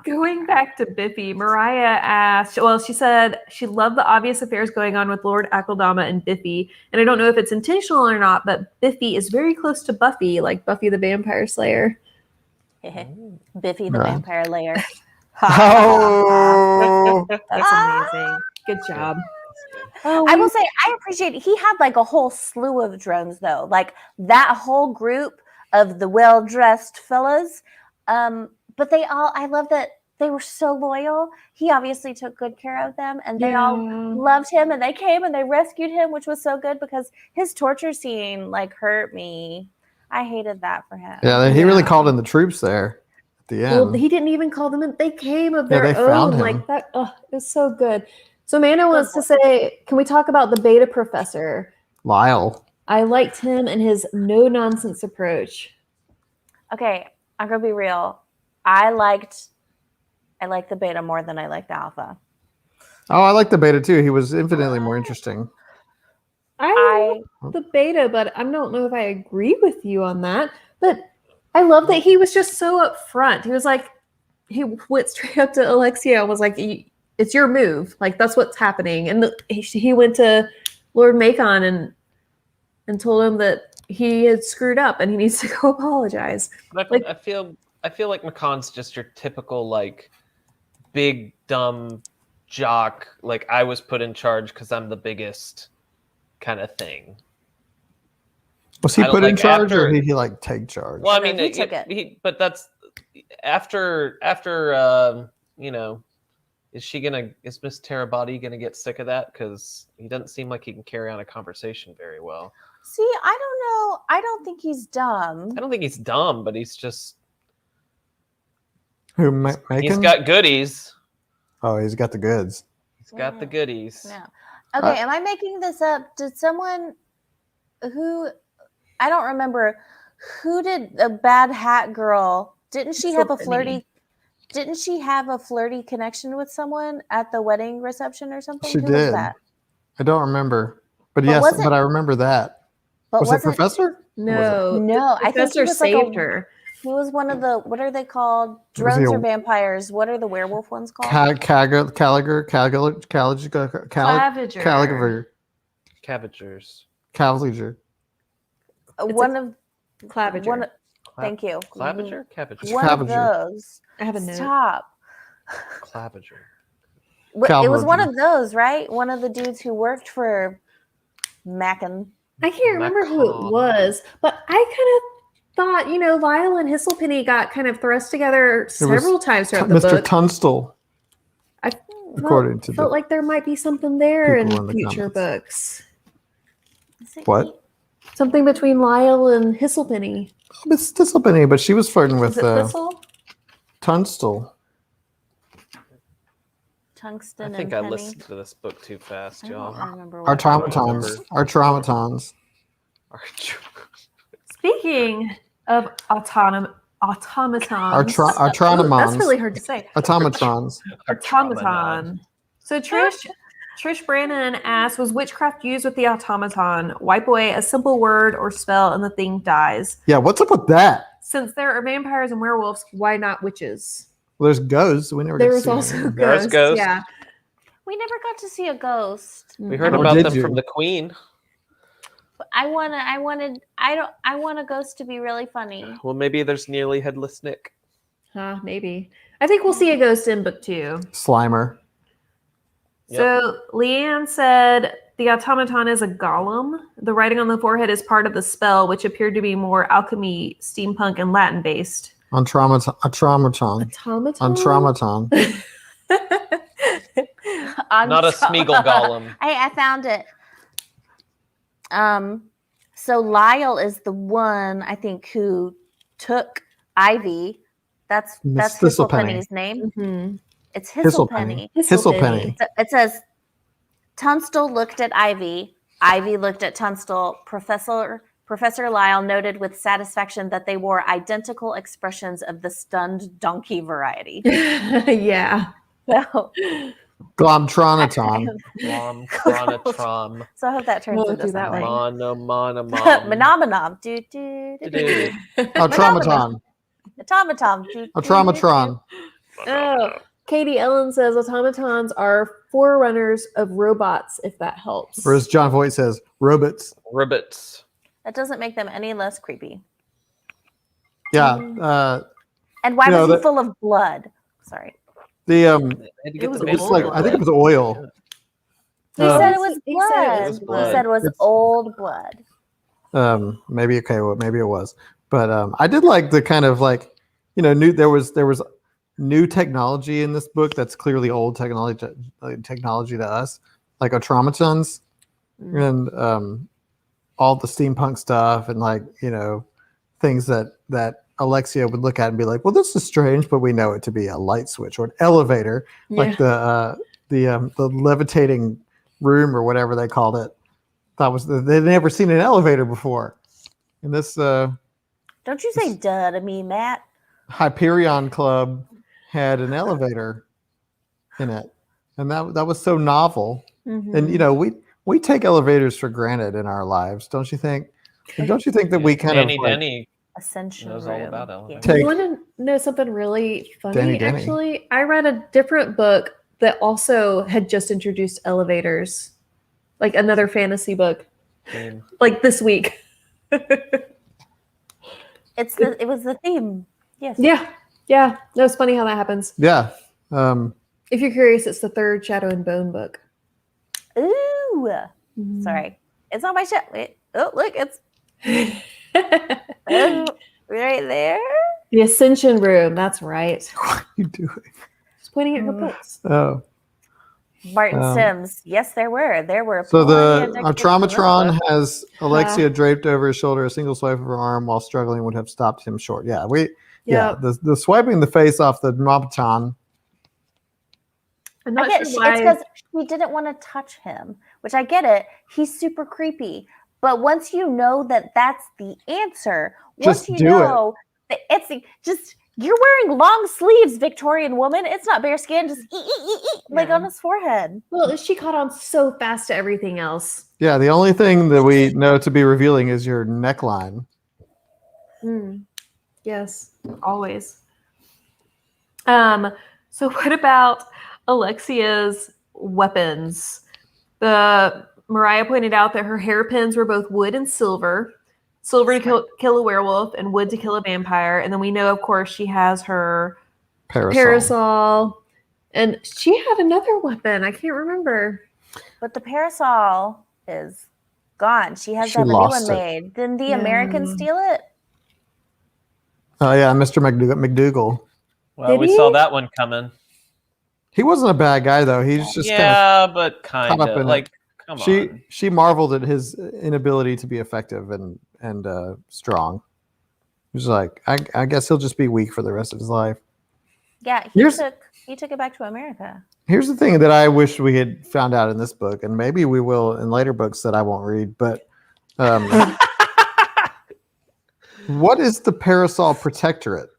S2: Going back to Biffy, Mariah asked, well, she said she loved the obvious affairs going on with Lord Akeldama and Biffy. And I don't know if it's intentional or not, but Biffy is very close to Buffy, like Buffy the Vampire Slayer.
S3: Biffy the
S1: Right.
S3: Vampire Layer.
S1: Oh,
S2: That's amazing. Good job. Oh,
S3: I will say I appreciate it. He had like a whole slew of drones though. Like that whole group of the well-dressed fellas. But I love that they were so loyal. He obviously took good care of them and they all loved him and they came and they rescued him, which was so good because his torture scene like hurt me. I hated that for him.
S1: yeah, he really called in the troops there at the end.
S2: Well, he didn't even call them in. They came of
S1: Yeah,
S2: their
S1: they found
S2: own.
S1: him.
S2: Like that. Oh, it was so good. So Amanda wants to say, can we talk about the beta professor?
S1: Lyle.
S2: I liked him and his no nonsense approach.
S3: Okay, I'm gonna be real. I liked the beta more than I liked the alpha.
S1: Oh, I like the beta too. He was infinitely more interesting.
S2: I love the beta, but I don't know if I agree with you on that. But I love that he was just so upfront. He was like, he went straight up to Alexia and was like, it's your move. Like, that's what's happening. And he went to Lord Macon and told him that he had screwed up and he needs to go apologize.
S4: But
S2: Like-
S4: I feel like McConn's just your typical like big dumb jock. Like I was put in charge because I'm the biggest kind of thing.
S1: Was he
S4: I don't
S1: put in
S4: like
S1: charge, or
S4: after-
S1: did he like take charge?
S4: Well, I
S3: No,
S4: mean,
S3: he took it.
S4: but that's after you know, is Miss Terabody gonna get sick of that? Because he doesn't seem like he can carry on a conversation very well.
S3: See, I don't know. I don't think he's dumb.
S4: I don't think he's dumb, but he's just
S1: Who
S4: he's
S1: Macon?
S4: got goodies.
S1: Oh, he's got the goods.
S4: He's got the goodies.
S3: No. Okay, am I making this up? Did someone who I don't remember who did a bad hat girl? Didn't she have a flirty? Didn't she have a flirty connection with someone at the wedding reception or something?
S1: She
S3: Who
S1: did.
S3: Was that?
S1: I don't remember, but
S3: But
S1: yes,
S3: wasn't-
S1: but I remember that.
S3: But
S1: Was it
S3: wasn't-
S1: Professor?
S5: No,
S3: No, I think he
S5: Professor
S3: was like
S5: saved
S3: a,
S5: her.
S3: he was one of the what are they called?
S1: Was he
S3: Drones
S1: a-
S3: or vampires? What are the werewolf ones called?
S1: Caliger,
S5: Claviger.
S4: Cavagers.
S1: Cavaliger.
S3: One of
S5: Claviger.
S3: one. Thank you.
S4: Clavager? Cavager.
S3: One of
S1: Claviger.
S3: those.
S5: I have a note.
S3: Stop.
S4: Clavager.
S3: It was one
S1: Calverger.
S3: of those, right? One of the dudes who worked for Mackin.
S2: I can't remember who it
S4: Macron.
S2: was, but I kind of thought, Lyle and Hisselpenny got kind of thrust together several times throughout the
S1: Mr.
S2: book.
S1: Tunstall,
S2: I
S1: according to
S2: felt
S1: the
S2: like there might be something there
S1: people in
S2: in
S1: the
S2: future
S1: comments.
S2: books.
S1: What?
S2: Something between Lyle and Hisselpenny.
S1: Miss Thistlepenny, but she was flirting with
S5: Is it Thistle?
S1: Tunstall.
S3: Tungsten
S4: I think
S3: and
S4: I
S3: Penny.
S4: listened to this book too fast,
S3: I
S4: y'all.
S3: don't remember
S1: Our
S3: what it was.
S1: traumatons. Our traumatons.
S5: Speaking of automatons.
S1: Our
S2: Ooh,
S1: traumatons.
S2: that's really hard to say.
S1: Automatrons.
S5: Automaton. So Trish Brannon asked, was witchcraft used with the automaton? Wipe away a simple word or spell and the thing dies.
S1: Yeah, what's up with that?
S5: Since there are vampires and werewolves,
S2: Why not witches?
S1: Well, there's ghosts. We never
S2: There
S1: get to
S2: was
S1: see
S2: also
S1: them.
S4: There's
S2: ghosts.
S4: ghosts.
S2: Yeah.
S3: We never got to see a ghost.
S4: We heard
S1: Or
S4: about
S1: did
S4: them
S1: you?
S4: from the Queen.
S3: I want a ghost to be really funny.
S4: Well, maybe there's nearly headless Nick.
S2: Maybe.
S5: I think we'll see a ghost in book 2.
S1: Slimer.
S4: Yep.
S5: So Leanne said the automaton is a golem. The writing on the forehead is part of the spell, which appeared to be more alchemy, steampunk, and Latin based.
S1: On traumaton.
S2: Automaton?
S1: On traumaton.
S4: Not a Smeagol golem.
S3: I found it. So Lyle is the one I think who took Ivy. That's
S1: Miss Thistlepenny.
S3: Hisselpenny's name.
S2: Mhm.
S3: It's Hisselpenny.
S1: Hisselpenny.
S3: It says Tunstall looked at Ivy. Ivy looked at Tunstall. Professor Lyle noted with satisfaction that they wore identical expressions of the stunned donkey variety.
S2: Yeah.
S3: So,
S1: Glomtronaton.
S4: Mom, Chronotrom.
S3: so I hope that turns
S2: We'll
S3: into
S2: do that
S3: something.
S4: Monomonomom.
S3: Monomonom. Do, do, do, do.
S1: A traumaton.
S3: Automaton. Do,
S1: A
S3: do,
S1: traumatron.
S2: Oh, Katie Ellen says automatons are forerunners of robots, if that helps.
S1: Or as John Voight says, robots.
S4: Ribbits.
S3: That doesn't make them any less creepy.
S1: Yeah.
S3: And why
S1: You know,
S3: was he
S1: that-
S3: full of blood? Sorry.
S4: They had to
S5: It
S4: get
S5: was
S4: the
S1: It's
S5: old
S1: like
S4: vampire
S1: I think it
S4: blood.
S1: was oil.
S3: He
S1: Um,
S3: said it was
S2: He said
S3: blood.
S2: it
S4: was
S3: He
S4: blood.
S3: said it was
S1: It's-
S3: old blood.
S1: Maybe okay, well, maybe it was, but I did like the kind of like, new there was new technology in this book that's clearly old technology to us, like automatons and all the steampunk stuff and like things that Alexia would look at and be like, well, this is strange, but we know it to be a light switch or an elevator, like the levitating room or whatever they called it. They'd never seen an elevator before. And this
S3: Don't you say duh to me, Matt.
S1: Hyperion Club had an elevator in it, and that was so novel. And we take elevators for granted in our lives, don't you think? And don't you think that we kind
S4: Danny
S1: of like,
S4: Denny
S3: Ascension
S4: knows all
S3: room.
S4: about
S3: Yeah.
S4: elevators.
S1: Take-
S2: You want to know something really funny?
S1: Danny Denny.
S2: Actually, I read a different book that also had just introduced elevators, like another fantasy book,
S4: theme.
S2: like this week.
S3: It was the theme. Yes.
S2: Yeah. No, it's funny how that happens.
S1: yeah.
S2: If you're curious, it's the third Shadow and Bone book.
S3: Ooh. Sorry. It's on my shelf. Wait. Oh, look, it's Right there.
S5: The Ascension Room. That's right.
S1: What are you doing?
S5: Just pointing at her books.
S1: Oh.
S3: Martin Sims. Yes, there were.
S1: So
S3: plenty
S1: the
S3: of dictaphones in this
S1: Traumatron
S3: book.
S1: has Alexia draped over his shoulder. A single swipe of her arm while struggling would have stopped him short. Yeah, the swiping the face off the Traumatron.
S5: I'm not
S3: I get
S5: sure why.
S3: it's because he didn't want to touch him, which I get it. He's super creepy. But once you know that that's the answer,
S1: Just
S3: once you know that just you're wearing long sleeves, Victorian woman. It's not bare skin, just like on his forehead.
S5: Well, she caught on so fast to everything else.
S1: Yeah, the only thing that we know to be revealing is your neckline.
S5: Yes, always. So what about Alexia's weapons? Mariah pointed out that her hairpins were both wood and silver. Silver to kill a werewolf and wood to kill a vampire. And then we know, of course, she has her parasol. And she had another weapon. I can't remember.
S3: But the parasol is gone. She has to have a new one made. Didn't the Americans steal it?
S1: Oh, yeah, Mr. McDougal.
S4: Well, we saw that one coming.
S1: He wasn't a bad guy, though. He's just
S4: but kind of like, come on.
S1: She marveled at his inability to be effective and strong. He's like, I guess he'll just be weak for the rest of his life.
S3: Yeah, he took it back to America.
S1: Here's the thing that I wish we had found out in this book, and maybe we will in later books that I won't read, but what is the Parasol Protectorate?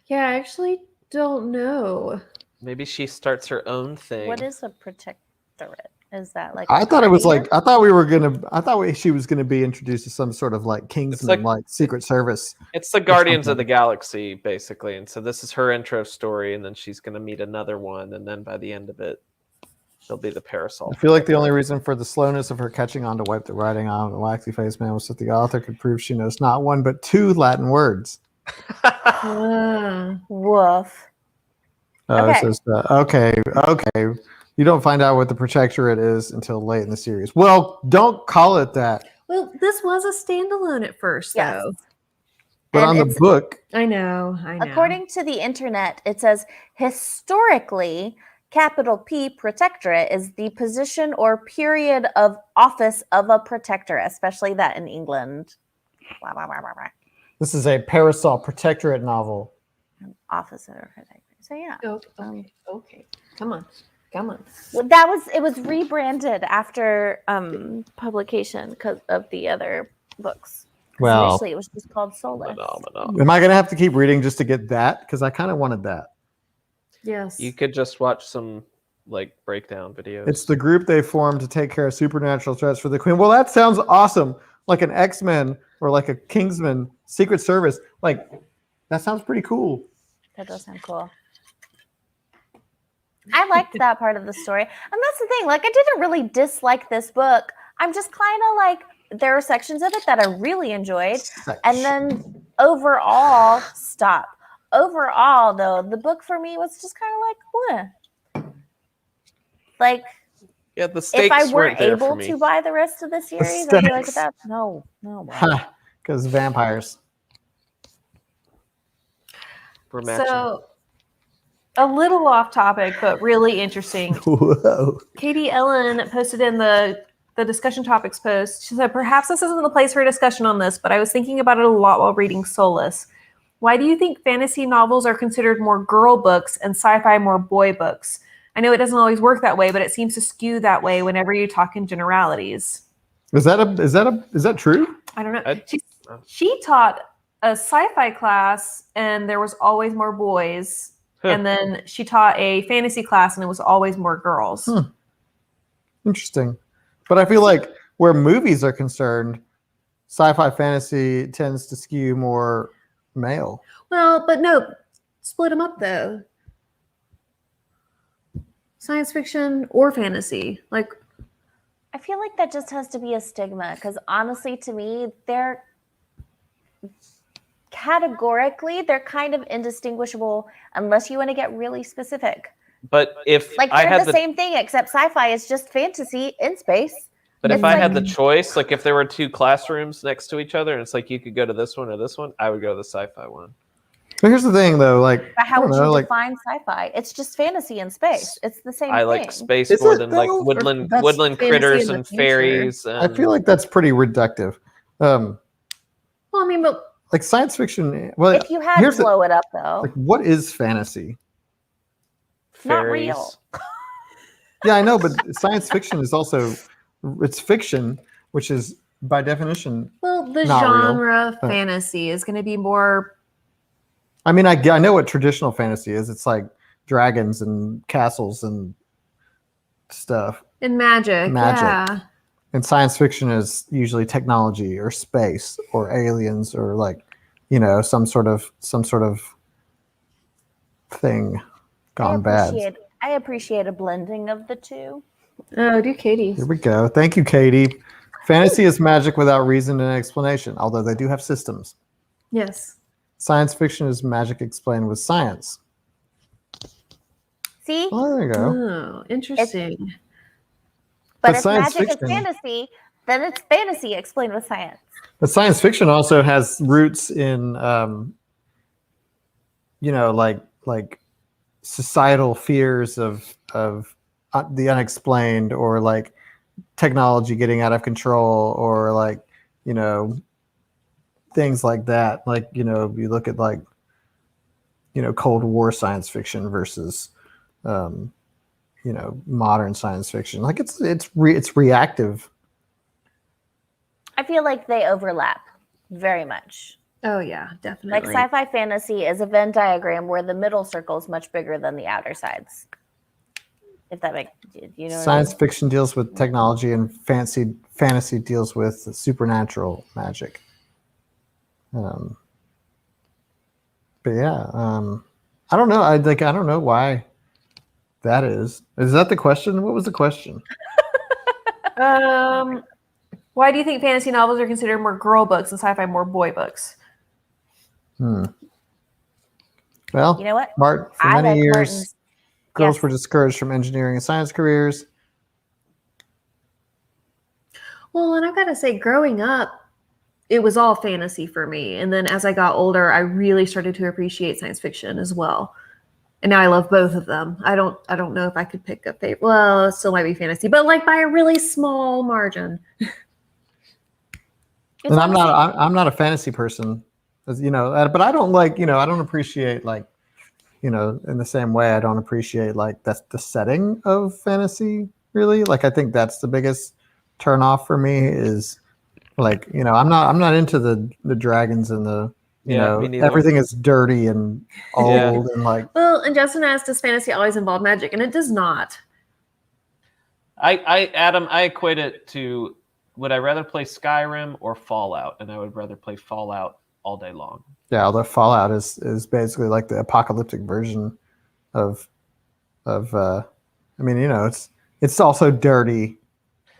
S5: Yeah, I actually don't know.
S4: Maybe she starts her own thing.
S3: What is a protectorate? Is that like
S1: I thought it was like she was gonna be introduced to some sort of like Kingsman, like Secret Service.
S4: It's the Guardians of the Galaxy, basically, and so this is her intro story, and then she's gonna meet another one, and then by the end of it, she'll be the Parasol.
S1: I feel like the only reason for the slowness of her catching on to wipe the writing on the waxy face man was that the author could prove she knows not one but two Latin words.
S3: Woof.
S1: Okay. You don't find out what the Protectorate is until late in the series. Well, don't call it that.
S5: Well, this was a standalone at first, though.
S1: But on the book,
S5: I know.
S3: According to the internet, it says historically, capital P Protectorate is the position or period of office of a protector, especially that in England.
S1: This is a Parasol Protectorate novel.
S3: Office of a protector. So yeah.
S5: Okay. Come on.
S3: Well, it was rebranded after publication because of the other books.
S1: Well,
S3: initially it was just called Soulless.
S1: Am I gonna have to keep reading just to get that? Because I kind of wanted that.
S5: Yes.
S4: You could just watch some like breakdown videos.
S1: It's the group they formed to take care of supernatural threats for the Queen. Well, that sounds awesome. Like an X-Men or like a Kingsman Secret Service. Like that sounds pretty cool.
S3: That does sound cool. I liked that part of the story. And that's the thing. Like, I didn't really dislike this book. I'm just kind of like, there are sections of it that I really enjoyed. And then overall, though, the book for me was just kind of like, what? Like,
S4: yeah, the stakes
S3: if I weren't
S4: weren't there
S3: able
S4: for me.
S3: to buy the rest of the series, I'd be like, that. No.
S1: Because vampires.
S4: We're matching.
S5: So, a little off topic, but really interesting.
S1: Whoa.
S5: Katie Ellen posted in the discussion topics post. She said, perhaps this isn't the place for a discussion on this, but I was thinking about it a lot while reading Soulless. Why do you think fantasy novels are considered more girl books and sci-fi more boy books? I know it doesn't always work that way, but it seems to skew that way whenever you talk in generalities.
S1: Is that true?
S5: I don't know. She taught a sci-fi class and there was always more boys. And then she taught a fantasy class and it was always more girls.
S1: Interesting. But I feel like where movies are concerned, sci-fi fantasy tends to skew more male.
S5: Well, but no, split them up though. Science fiction or fantasy. Like,
S3: I feel like that just has to be a stigma because honestly, to me, they're kind of indistinguishable unless you want to get really specific.
S4: But if
S3: like
S4: I
S3: they're
S4: had
S3: the same thing, except sci-fi is just fantasy in space.
S4: But
S3: It's
S4: if I had
S3: like-
S4: the choice, like if there were two classrooms next to each other, and it's like you could go to this one or this one, I would go to the sci-fi one.
S1: But here's the thing, though. Like,
S3: But how
S1: I don't
S3: would
S1: know,
S3: you
S1: like,
S3: define sci-fi? It's just fantasy in space. It's the same
S4: I
S3: thing.
S4: like space
S1: Is
S4: more
S1: it
S4: than like
S1: though? Or
S4: woodland
S1: that's
S4: woodland
S2: fantasy
S4: critters
S2: in the
S4: and
S2: future?
S4: fairies.
S1: I
S4: And
S1: feel like that's pretty reductive.
S2: Well, I mean, but
S1: Like science fiction. Well,
S3: If you had
S1: here's
S3: to blow it up, though,
S1: like, what is fantasy?
S3: not
S4: fairies.
S3: real.
S1: Yeah, I know, but science fiction is also it's fiction, which is by definition.
S2: well, the
S1: Not real,
S2: genre
S1: but-
S2: fantasy is going to be more.
S1: I mean, I know what traditional fantasy is. It's like dragons and castles and stuff.
S2: In magic.
S1: Magic.
S2: Yeah.
S1: And science fiction is usually technology or space or aliens or like, you know, some sort of thing gone bad.
S3: I appreciate a blending of the two.
S2: Oh, do Katie.
S1: Here we go. Thank you, Katie. Fantasy is magic without reason and explanation, although they do have systems.
S2: Yes.
S1: Science fiction is magic explained with science.
S3: See,
S1: Well, there you go.
S2: Oh, interesting.
S3: but
S1: but
S3: if
S1: science
S3: magic
S1: fiction-
S3: is fantasy, then it's fantasy explained with science.
S1: But science fiction also has roots in, you know, like societal fears of the unexplained, or like technology getting out of control, or like, you know, things like that. Like, you know, you look at like, you know, Cold War science fiction versus, you know, modern science fiction. Like it's reactive.
S3: I feel like they overlap very much.
S2: Oh, yeah,
S3: Like
S2: definitely.
S3: sci-fi fantasy is a Venn diagram where the middle circle is much bigger than the outer sides. If that makes you know.
S1: Science fiction deals with technology, and fantasy deals with supernatural magic. But yeah, I don't know. I don't know why that is. Is that the question? What was the question?
S5: Why do you think fantasy novels are considered more girl books and sci-fi more boy books?
S1: Well,
S3: You know what?
S1: for
S3: I
S1: many
S3: like
S1: years,
S3: Martin's.
S1: girls
S3: Yes.
S1: were discouraged from engineering and science careers.
S2: Well, and I've got to say, growing up, it was all fantasy for me. And then as I got older, I really started to appreciate science fiction as well. And now I love both of them. I don't know if I could pick a favorite. Well, it still might be fantasy, but like by a really small margin.
S3: It's
S1: And I'm
S3: honestly-
S1: not a fantasy person, as you know, but I don't like, you know, I don't appreciate like, you know, in the same way I don't appreciate like that's the setting of fantasy really. Like I think that's the biggest turn off for me is like, you know, I'm not into the dragons and the, you
S4: Yeah,
S1: know,
S4: me neither.
S1: everything is dirty and old
S4: Yeah.
S1: and like,
S2: Well, and Justin asked, does fantasy always involve magic? And it does not.
S4: Adam, I equate it to, would I rather play Skyrim or Fallout? And I would rather play Fallout all day long.
S1: yeah, although Fallout is basically like the apocalyptic version of I mean, you know, it's also dirty.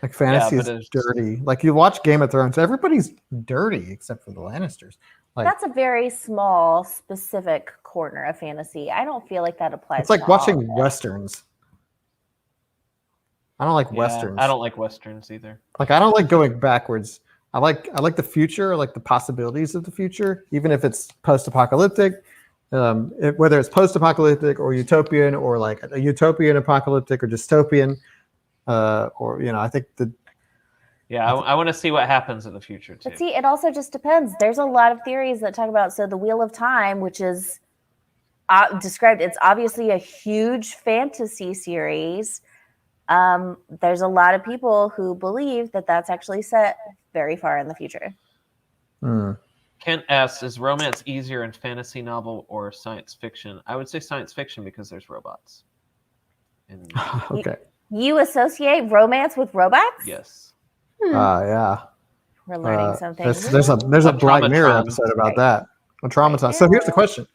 S1: Like fantasy
S4: but
S1: is
S4: it's-
S1: dirty. Like you watch Game of Thrones, everybody's dirty except for the Lannisters. Like
S3: That's a very small, specific corner of fantasy. I don't feel like that applies.
S1: it's like
S3: to all
S1: watching
S3: of it.
S1: westerns. I don't like
S4: Yeah,
S1: westerns.
S4: I don't like Westerns either.
S1: Like I don't like going backwards. I like the future, I like the possibilities of the future, even if it's post-apocalyptic. Whether it's post-apocalyptic or utopian, or like a utopian apocalyptic or dystopian, or you know, I think the
S4: Yeah, I want to see what happens in the future too.
S3: But see, it also just depends. There's a lot of theories that talk about, so the Wheel of Time, which is described, it's obviously a huge fantasy series. There's a lot of people who believe that that's actually set very far in the future.
S4: Kent asks, is romance easier in fantasy novel or science fiction? I would say science fiction because there's robots. And
S1: okay.
S3: You associate romance with robots?
S4: yes.
S1: Yeah.
S3: We're learning something.
S1: There's a
S4: A
S1: Black Mirror
S4: Traumatron.
S1: episode about that. A traumatized. So here's the question: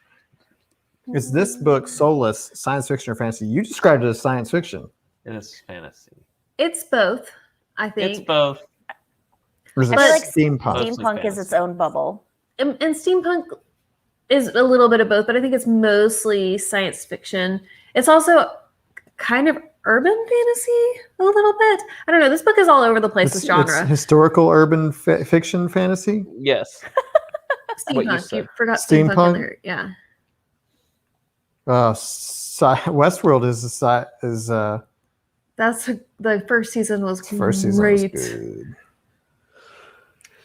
S1: is this book Soulless science fiction or fantasy? You described it as science fiction.
S4: It is fantasy.
S2: It's both, I think.
S4: It's both.
S1: Or is it
S3: I feel like
S1: steampunk?
S4: Mostly
S3: Steampunk is
S4: fantasy.
S3: its own bubble.
S2: And steampunk is a little bit of both, but I think it's mostly science fiction. It's also kind of urban fantasy a little bit. I don't know. This book is all over the place with genre.
S1: It's historical urban fiction fantasy.
S4: Yes. What you
S2: Steampunk.
S4: said.
S2: You forgot
S1: Steampunk?
S2: steampunk in there. Yeah.
S1: Westworld is
S2: That's the first season was
S1: first season was
S2: great.
S1: good.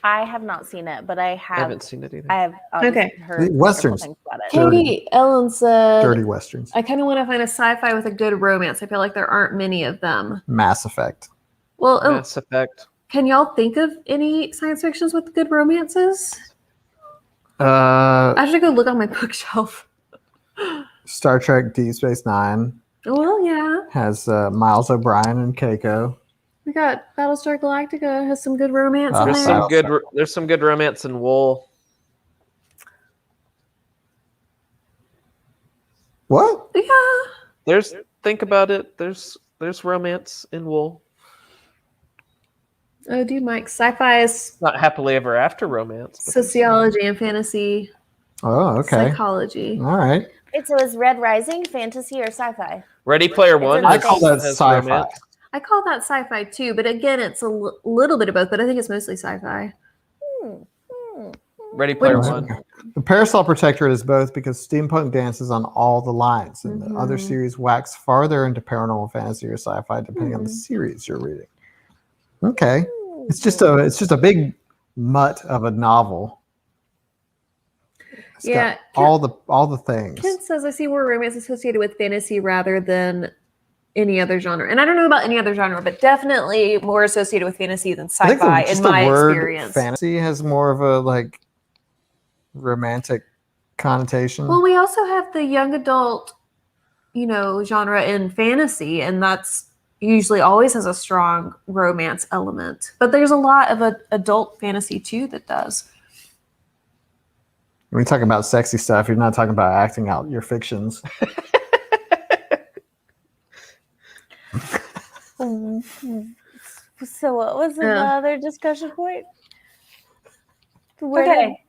S3: I have not seen it, but I
S4: I
S3: have.
S4: haven't seen it either.
S3: I have obviously
S2: Okay.
S3: heard
S1: The
S3: wonderful
S1: Westerns.
S3: things about it.
S1: Dirty.
S2: Katie Ellen said,
S1: Dirty westerns.
S2: I kind of want to find a sci-fi with a good romance. I feel like there aren't many of them.
S1: Mass Effect.
S2: Well,
S4: Mass Effect.
S2: can y'all think of any science fictions with good romances?
S1: Uh,
S2: I have to go look on my bookshelf.
S1: Star Trek Deep Space Nine
S2: Well, yeah.
S1: has Miles O'Brien and Keiko.
S2: We got Battlestar Galactica has some good romance in
S1: There's
S4: There's
S2: there.
S4: some good. There's some good romance in Wool.
S1: What?
S2: Yeah.
S4: Think about it. There's romance in Wool.
S2: Oh, dude, Mike. Sci-fi is
S4: It's not happily ever after romance. but there's-
S2: sociology and fantasy
S1: Oh, okay.
S2: psychology.
S1: All right.
S3: Wait, so is Red Rising fantasy or sci-fi?
S4: Ready Player One.
S3: in
S1: I call that
S4: has
S1: sci-fi.
S4: romance.
S2: I call that sci-fi too, but again, it's a little bit of both. But I think it's mostly sci-fi.
S4: Ready Player
S1: Wait,
S4: One.
S1: The Parasol Protectorate is both because steampunk dances on all the lines, and the other
S2: Mhm.
S1: series wax farther into paranormal fantasy or sci-fi, depending on the series you're reading. Okay, it's just a big mutt of a novel. It's
S2: Yeah,
S1: got all the things.
S2: Ken says, I see more romance associated with fantasy rather than any other genre. And I don't know about any other genre, but definitely more associated with fantasy than
S1: I think
S2: sci-fi in
S1: just
S2: my
S1: the word
S2: experience.
S1: fantasy has more of a like romantic connotation.
S2: Well, we also have the young adult, genre in fantasy, and that's usually always has a strong romance element. But there's a lot of adult fantasy too that does.
S1: When we talk about sexy stuff, you're not talking about acting out your fictions.
S3: So what was the
S2: Yeah.
S3: other discussion point?
S2: Okay.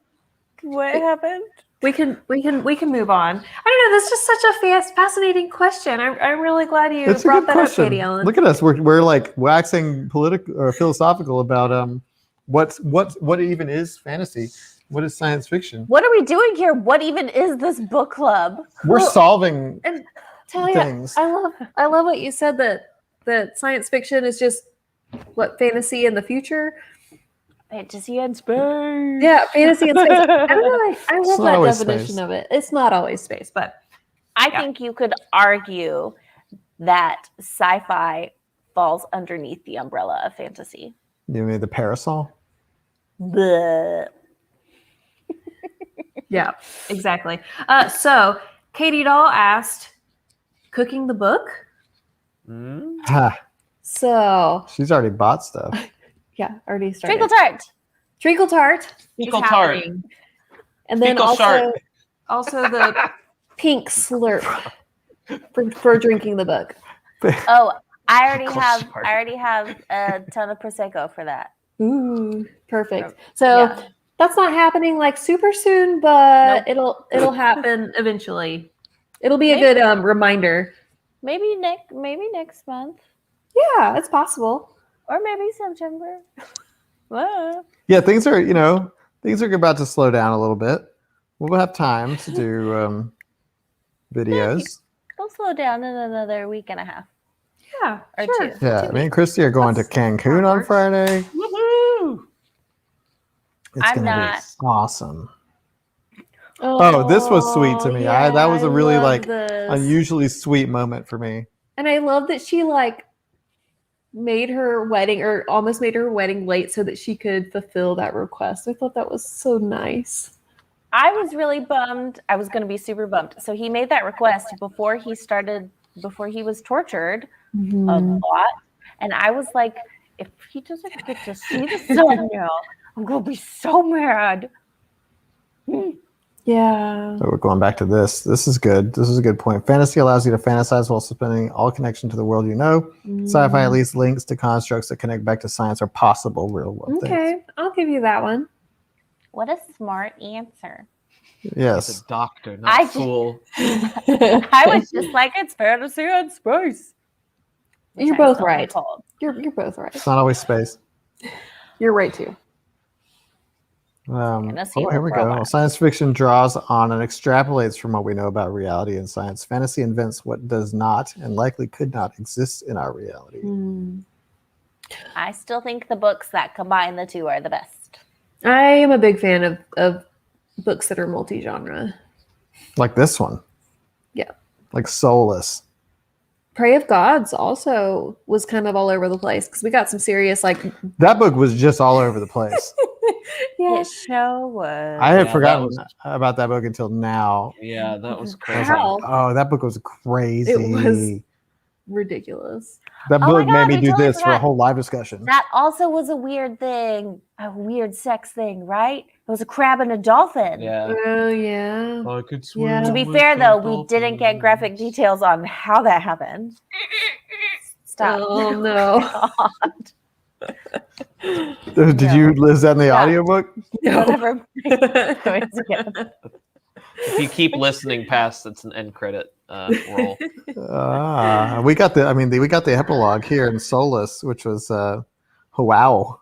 S3: What happened?
S2: We can move on. I don't know. That's just such a fascinating question. I'm really glad you
S1: It's a
S2: brought
S1: good
S2: that
S1: question.
S2: up, Katie Ellen.
S1: Look at us. We're like waxing political or philosophical about what even is fantasy? What is science fiction?
S3: What are we doing here? What even is this book club?
S1: We're
S2: Well,
S1: solving
S2: And Talia,
S1: things.
S2: I love what you said that science fiction is just what fantasy in the future.
S3: Fantasy and space.
S2: Yeah, fantasy and space. I don't know. I
S1: It's
S2: love
S1: not
S2: that
S1: always
S2: definition
S1: space.
S2: of it. It's not always space, but
S3: I
S2: Yeah.
S3: think you could argue that sci-fi falls underneath the umbrella of fantasy.
S1: You mean the parasol?
S3: Bleh.
S2: yeah, exactly. So Katie Doll asked, cooking the book.
S4: Mm.
S1: Ha!
S2: So
S1: She's already bought stuff.
S2: yeah, already started.
S3: Treacle tart.
S2: Treacle tart. is
S4: Treacle tart.
S2: happening. And then
S4: Treacle shark.
S2: also the pink slurp for drinking the book.
S3: Oh, I already
S4: Treacle
S3: have.
S4: shark.
S3: I already have a ton of prosecco for that.
S2: Ooh, perfect. So
S3: Yeah.
S2: that's not happening like super soon, but
S3: Nope.
S2: it'll happen eventually. It'll be a
S3: Maybe.
S2: good reminder.
S3: Maybe next month,
S2: Yeah, it's possible.
S3: or maybe September. Whoa.
S1: Yeah, things are about to slow down a little bit. We'll have time to do videos.
S3: We'll slow down in another week and a half.
S2: Yeah,
S3: Or
S2: sure.
S3: two.
S1: Yeah, me and Christy are going to Cancun on
S2: works.
S1: Friday.
S4: Woohoo!
S1: It's
S3: I'm
S1: gonna
S3: not.
S1: be awesome. Oh, this was sweet to me. That was a really,
S2: love
S1: like,
S2: this.
S1: Unusually sweet moment for me.
S2: And I love that she made her wedding or almost made her wedding late so that she could fulfill that request. I thought that was so nice.
S3: I was really bummed. I was going to be super bummed. So he made that request before he was tortured a
S2: Mhm.
S3: lot. And I was like, if he doesn't get to see the sun now, I'm going to be so mad.
S2: Yeah.
S1: So we're going back to this. This is good. This is a good point. Fantasy allows you to fantasize while suspending all connection to the world you know. Sci-fi at least links to constructs that connect back to science or possible real world things.
S2: Okay, I'll give you that one.
S3: What a smart answer.
S4: He's
S1: Yes.
S4: a doctor, not
S3: I
S4: a fool.
S3: I was just like, it's fantasy and space. which
S5: You're
S3: I
S5: both
S3: still
S5: right.
S3: hold.
S5: You're both right.
S1: It's not always space.
S5: You're right too.
S3: Gonna see
S1: Here we
S3: the
S1: go.
S3: robot.
S1: Science fiction draws on and extrapolates from what we know about reality and science. Fantasy invents what does not and likely could not exist in our reality.
S3: I still think the books that combine the two are the best.
S5: I am a big fan of books that are multi-genre.
S1: Like this one.
S5: Yeah.
S1: Like Soulless.
S5: Prey of Gods also was kind of all over the place because we got some serious
S1: That book was just all over the place.
S5: yeah.
S3: It sure was.
S1: I had
S4: Yeah,
S1: forgotten
S4: that
S1: about that book until now.
S4: Yeah, that was
S1: I was
S4: crazy.
S1: like,
S5: How?
S1: oh, that book was crazy.
S5: It was ridiculous.
S1: That
S3: Oh my
S1: book made
S3: God,
S1: me
S3: we
S1: do
S3: totally
S1: this for a
S3: forgot.
S1: whole live discussion.
S3: That also was a weird thing, a weird sex thing, right? It was a crab and a dolphin.
S4: Yeah.
S5: Oh yeah.
S4: I could
S5: Yeah.
S3: To be
S4: with
S3: fair,
S4: the
S3: though, we didn't get graphic
S4: dolphins.
S3: details on how that happened. Stop.
S5: Oh no.
S1: Did you listen in the
S3: Yeah.
S1: audiobook?
S3: Whatever. Going again.
S4: If you keep listening past, it's an end credit roll.
S1: We got the epilogue here in Soulless, which was wow,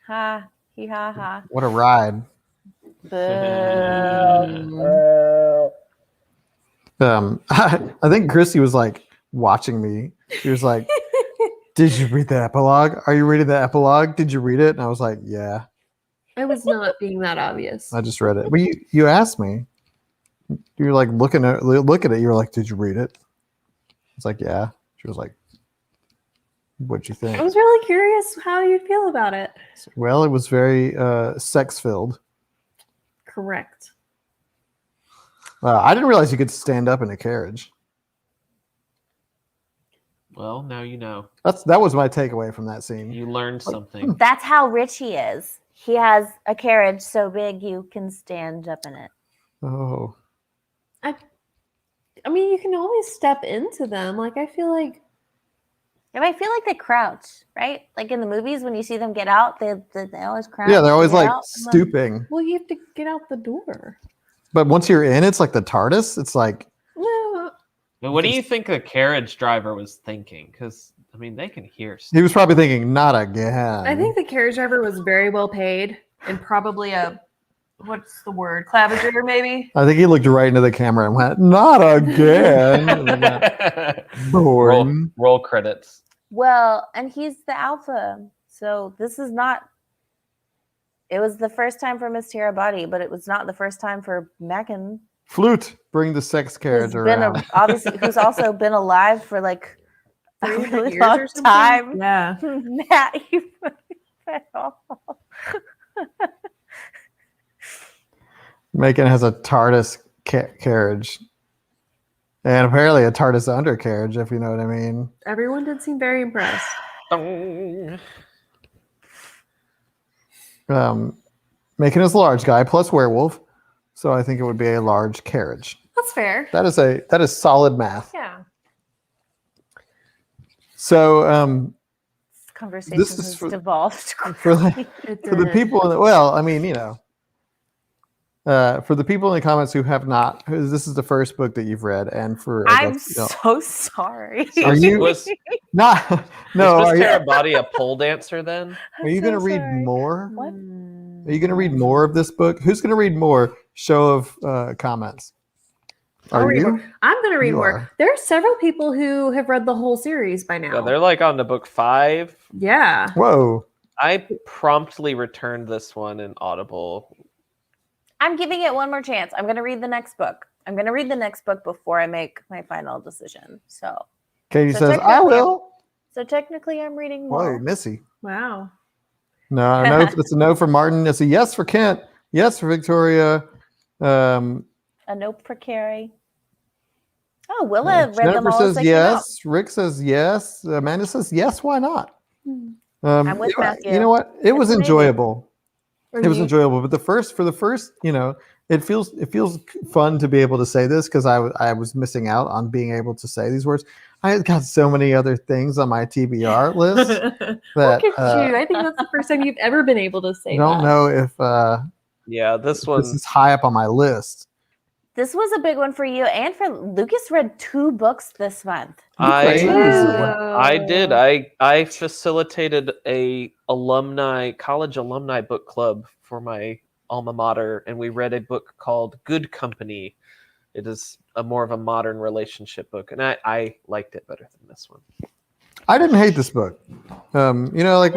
S3: Ha. Hee ha ha.
S1: what a ride. I think Christy was like watching me. She was like, "Did you read the epilogue? Are you reading the epilogue? Did you read it?" And I was like, "Yeah,
S5: I was not being that obvious.
S1: I just read it." But you asked me. You were like look at it. You were like, "Did you read it?" I was like, "Yeah." She was like, "What'd you think?"
S5: I was really curious how you'd feel about it.
S1: Well, it was very sex filled.
S5: Correct.
S1: I didn't realize you could stand up in a carriage.
S4: Well, now you know.
S1: That was my takeaway from that scene.
S4: You learned something.
S3: That's how rich he is. He has a carriage so big you can stand up in it.
S1: Oh,
S5: I mean, you can always step into them. Like, I feel like
S3: And I feel like they crouch, right? Like in the movies, when you see them get out, they always crouch.
S1: yeah, they're always
S3: to get
S1: like
S3: out, and then-
S1: stooping.
S5: well, you have to get out the door.
S1: But once you're in, it's like the TARDIS. It's like
S5: No.
S4: But what do you think the carriage driver was thinking? Because I mean, they can hear stuff.
S1: he was probably thinking, "Not again."
S5: I think the carriage driver was very well paid and probably a, what's the word? Claviger, maybe?
S1: I think he looked right into the camera and went, "Not again." And then went, boring.
S4: roll credits.
S3: Well, and he's the alpha. So this is not. It was the first time for Miss Tirabadi, but it was not the first time for Megan.
S1: Flute, bring the sex carriage around.
S3: Who's also been alive for like a
S5: 300
S3: really
S5: years
S3: long
S5: or something?
S3: time.
S5: Yeah.
S3: Matt, you fell.
S1: Macon has a TARDIS carriage. And apparently a TARDIS undercarriage, if you know what I mean.
S5: Everyone did seem very impressed.
S1: Macon is a large guy plus werewolf. So I think it would be a large carriage.
S5: That's fair.
S1: That is solid math.
S5: Yeah.
S1: So
S3: Conversation
S1: This is
S3: has
S1: for-
S3: devolved.
S1: for the people, well, I mean, for the people in the comments who have not, this is the first book that you've read, and for I
S3: I'm
S1: guess,
S3: so sorry.
S1: Are you-
S4: Was
S1: not? No,
S4: was
S1: are
S4: Miss
S1: you,
S4: Terabody a pole dancer then?
S1: are you
S3: I'm
S1: going to
S3: so
S1: read
S3: sorry.
S1: more?
S3: What?
S1: Are you going to read more of this book? Who's going to read more? Show of comments.
S5: I'll
S1: Are
S5: read
S1: you?
S5: more. I'm going to read
S1: You
S5: more.
S1: are.
S5: There are several people who have read the whole series by now.
S4: Yeah, they're like on to book 5.
S5: Yeah.
S1: Whoa.
S4: I promptly returned this one in Audible.
S3: I'm giving it one more chance. I'm going to read the next book. I'm going to read the next book before I make my final decision. So
S1: Katie
S3: So
S1: says, I
S3: technically-
S1: will.
S3: technically, I'm reading
S1: Boy,
S3: more.
S1: Missy.
S5: Wow.
S1: No, no, it's a no for Martin. It's a yes for Kent. Yes for Victoria.
S3: A nope for Carrie. Oh, Willa read them
S1: Jennifer
S3: all.
S1: says
S3: as they came out.
S1: yes. Rick says yes. Amanda says yes. Why not?
S3: I'm with Matthew.
S1: You know what? It was
S3: maybe.
S1: enjoyable.
S5: Are
S1: It was
S5: you-
S1: enjoyable. But for the first, it feels fun to be able to say this because I was missing out on being able to say these words. I had got so many other things on my TBR list that
S5: Look at you. I think that's the first time you've ever been able to say
S1: I don't
S5: that.
S1: know if
S4: Yeah, this one.
S1: this is high up on my list.
S3: This was a big one for you and for Lucas. Read 2 books this month.
S4: I
S5: Wow.
S4: did. I facilitated a college alumni book club for my alma mater, and we read a book called Good Company. It is more of a modern relationship book, and I liked it better than this one.
S1: I didn't hate this book. Like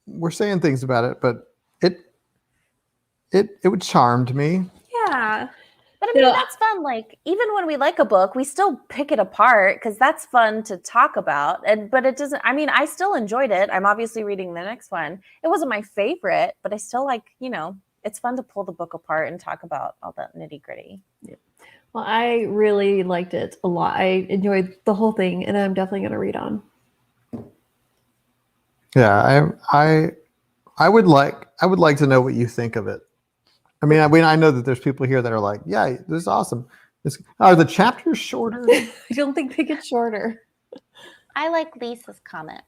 S1: we're saying things about it, but it charmed me.
S5: Yeah.
S3: But I mean, that's fun. Like, even when we like a book, we still pick it apart because that's fun to talk about. But it doesn't, I mean, I still enjoyed it. I'm obviously reading the next one. It wasn't my favorite, but I still like, it's fun to pull the book apart and talk about all that nitty gritty.
S5: Yeah. Well, I really liked it a lot. I enjoyed the whole thing, and I'm definitely going to read on.
S1: Yeah, I would like to know what you think of it. I mean, I know that there's people here that are like, yeah, this is awesome. Are the chapters shorter?
S5: I don't think they get shorter.
S3: I like Lisa's comment.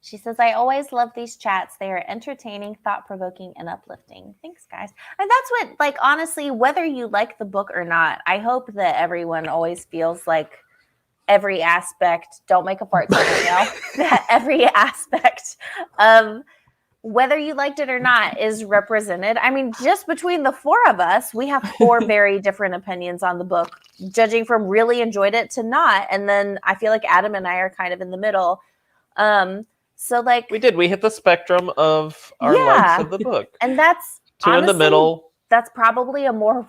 S3: She says, I always love these chats. They are entertaining, thought-provoking, and uplifting. Thanks, guys. And that's what, like, honestly, whether you like the book or not, I hope that everyone always feels like every aspect, don't make a fart sound right now, that every aspect of whether you liked it or not is represented. I mean, just between the 4 of us, we have 4 very different opinions on the book, judging from really enjoyed it to not. And then I feel like Adam and I are kind of in the middle. So like
S4: we hit the spectrum of our likes of the book.
S3: And that's
S4: 2 honestly, in the middle.
S3: That's probably a more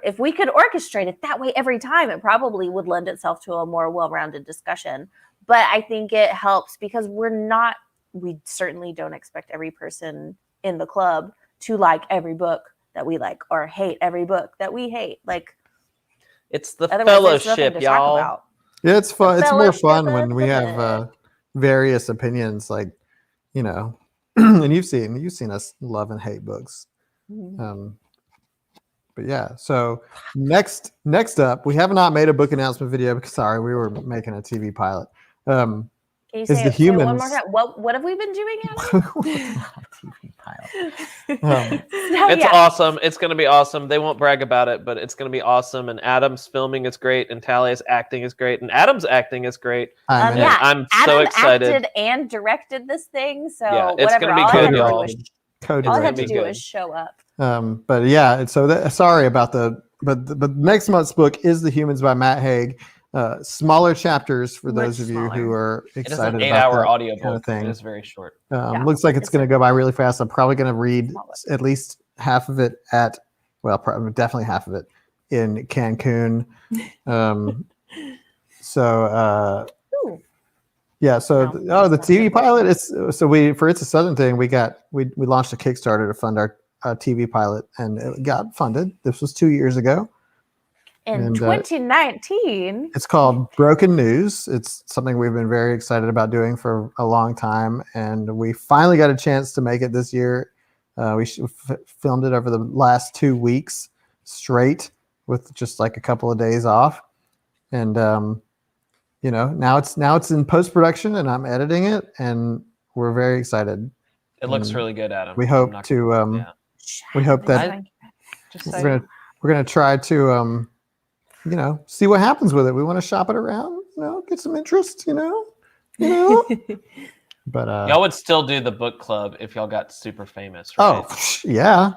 S3: if we could orchestrate it that way every time, it probably would lend itself to a more well-rounded discussion. But I think it helps because we certainly don't expect every person in the club to like every book that we like or hate every book that we hate. Like,
S4: it's the fellowship, y'all.
S1: Yeah, it's fun. It's more fun when we have various opinions, like, and you've seen us love and hate books.
S3: Mm-hmm.
S1: But yeah, so next up, we have not made a book announcement video because we were making a TV pilot.
S3: Can you say it one more time? What have we been doing, Adam?
S1: TV pilot.
S4: It's awesome. It's going to be awesome. They won't brag about it, but it's going to be awesome. And Adam's filming is great, and Talia's acting is great, and Adam's acting is great. I'm so excited.
S3: Adam acted and directed this thing, so
S4: yeah, it's
S3: whatever.
S4: All
S3: I had to do is show up.
S1: But yeah, so sorry about but next month's book is The Humans by Matt Haig. Smaller chapters for those of you who are excited about that
S4: 8-hour audio
S1: kind of thing.
S4: It is very short.
S1: Looks like it's going to go by really fast. I'm probably going to read at least half of it definitely half of it in Cancun. Yeah. So the TV pilot is for It's a Southern Thing. We launched a Kickstarter to fund our TV pilot, and it got funded. This was 2 years ago.
S3: In 2019.
S1: It's called Broken News. It's something we've been very excited about doing for a long time, and we finally got a chance to make it this year. We filmed it over the last 2 weeks straight with just like a couple of days off, and now it's in post-production, and I'm editing it, and we're very excited.
S4: It looks really good, Adam.
S1: We hope that we're gonna try to see what happens with it. We want to shop it around, get some interest, But
S4: y'all would still do the book club if y'all got super famous, right?
S1: Oh, yeah.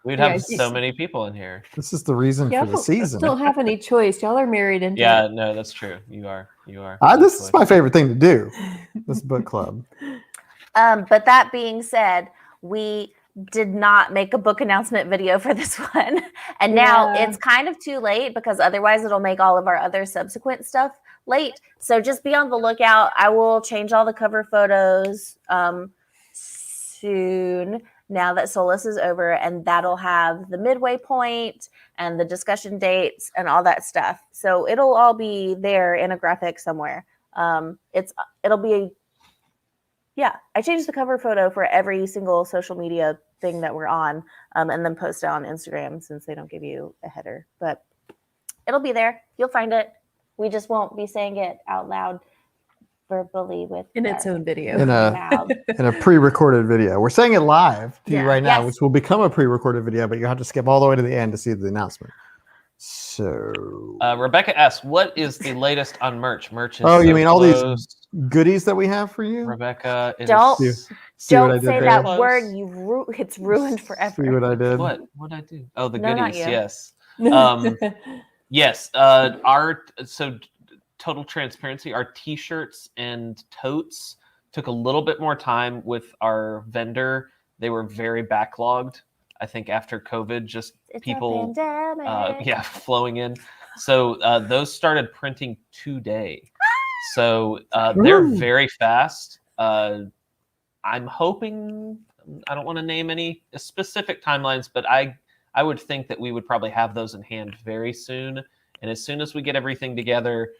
S4: We'd have so many people in here.
S1: This is the reason for the season.
S5: Don't have any choice. Y'all are married into it.
S4: No, that's true. You are.
S1: This is my favorite thing to do. This book club.
S3: But that being said, we did not make a book announcement video for this one. And now it's kind of too late because otherwise it'll make all of our other subsequent stuff late. So just be on the lookout. I will change all the cover photos soon now that Soulless is over, and that'll have the midway point and the discussion dates and all that stuff. So it'll all be there in a graphic somewhere. It'll be I changed the cover photo for every single social media thing that we're on, and then post it on Instagram since they don't give you a header. But it'll be there. You'll find it. We just won't be saying it out loud verbally with
S2: In its own video.
S1: in a
S3: mouth.
S1: in a pre-recorded video. We're saying it live to you
S2: Yeah.
S1: right now,
S3: Yes.
S1: which will become a pre-recorded video, but you have to skip all the way to the end to see the announcement. So,
S4: Rebecca asks, "What is the latest on merch? Merch is
S1: oh, you
S4: so
S1: mean all these
S4: close."
S1: goodies that we have for you?
S4: Rebecca, it
S3: Don't-
S4: is-
S1: See what I
S3: Don't
S1: did
S3: say
S1: there?
S3: that
S4: Close.
S3: word. It's ruined forever.
S1: See what I did?
S4: What? What I do? Oh, the
S3: No, not
S4: goodies.
S3: you.
S4: Yes. Yes. Total transparency. Our T-shirts and totes took a little bit more time with our vendor. They were very backlogged. I think after COVID, just
S3: It's
S4: people,
S3: a pandemic.
S4: flowing in. So those started printing today. So they're
S1: Ooh.
S4: very fast. I'm hoping, I don't want to name any specific timelines, but I would think that we would probably have those in hand very soon. And as soon as we get everything together,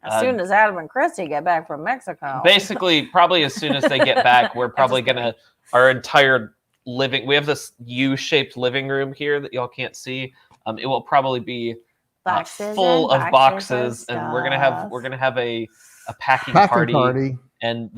S3: As soon as Adam and Christy get back from Mexico.
S4: basically, probably as soon as they get back, we're probably gonna, our entire we have this U-shaped living room here that y'all can't see. It will probably be
S3: Boxes
S4: full
S3: and
S4: of
S3: boxes
S4: boxes, and we're gonna have a packing party, and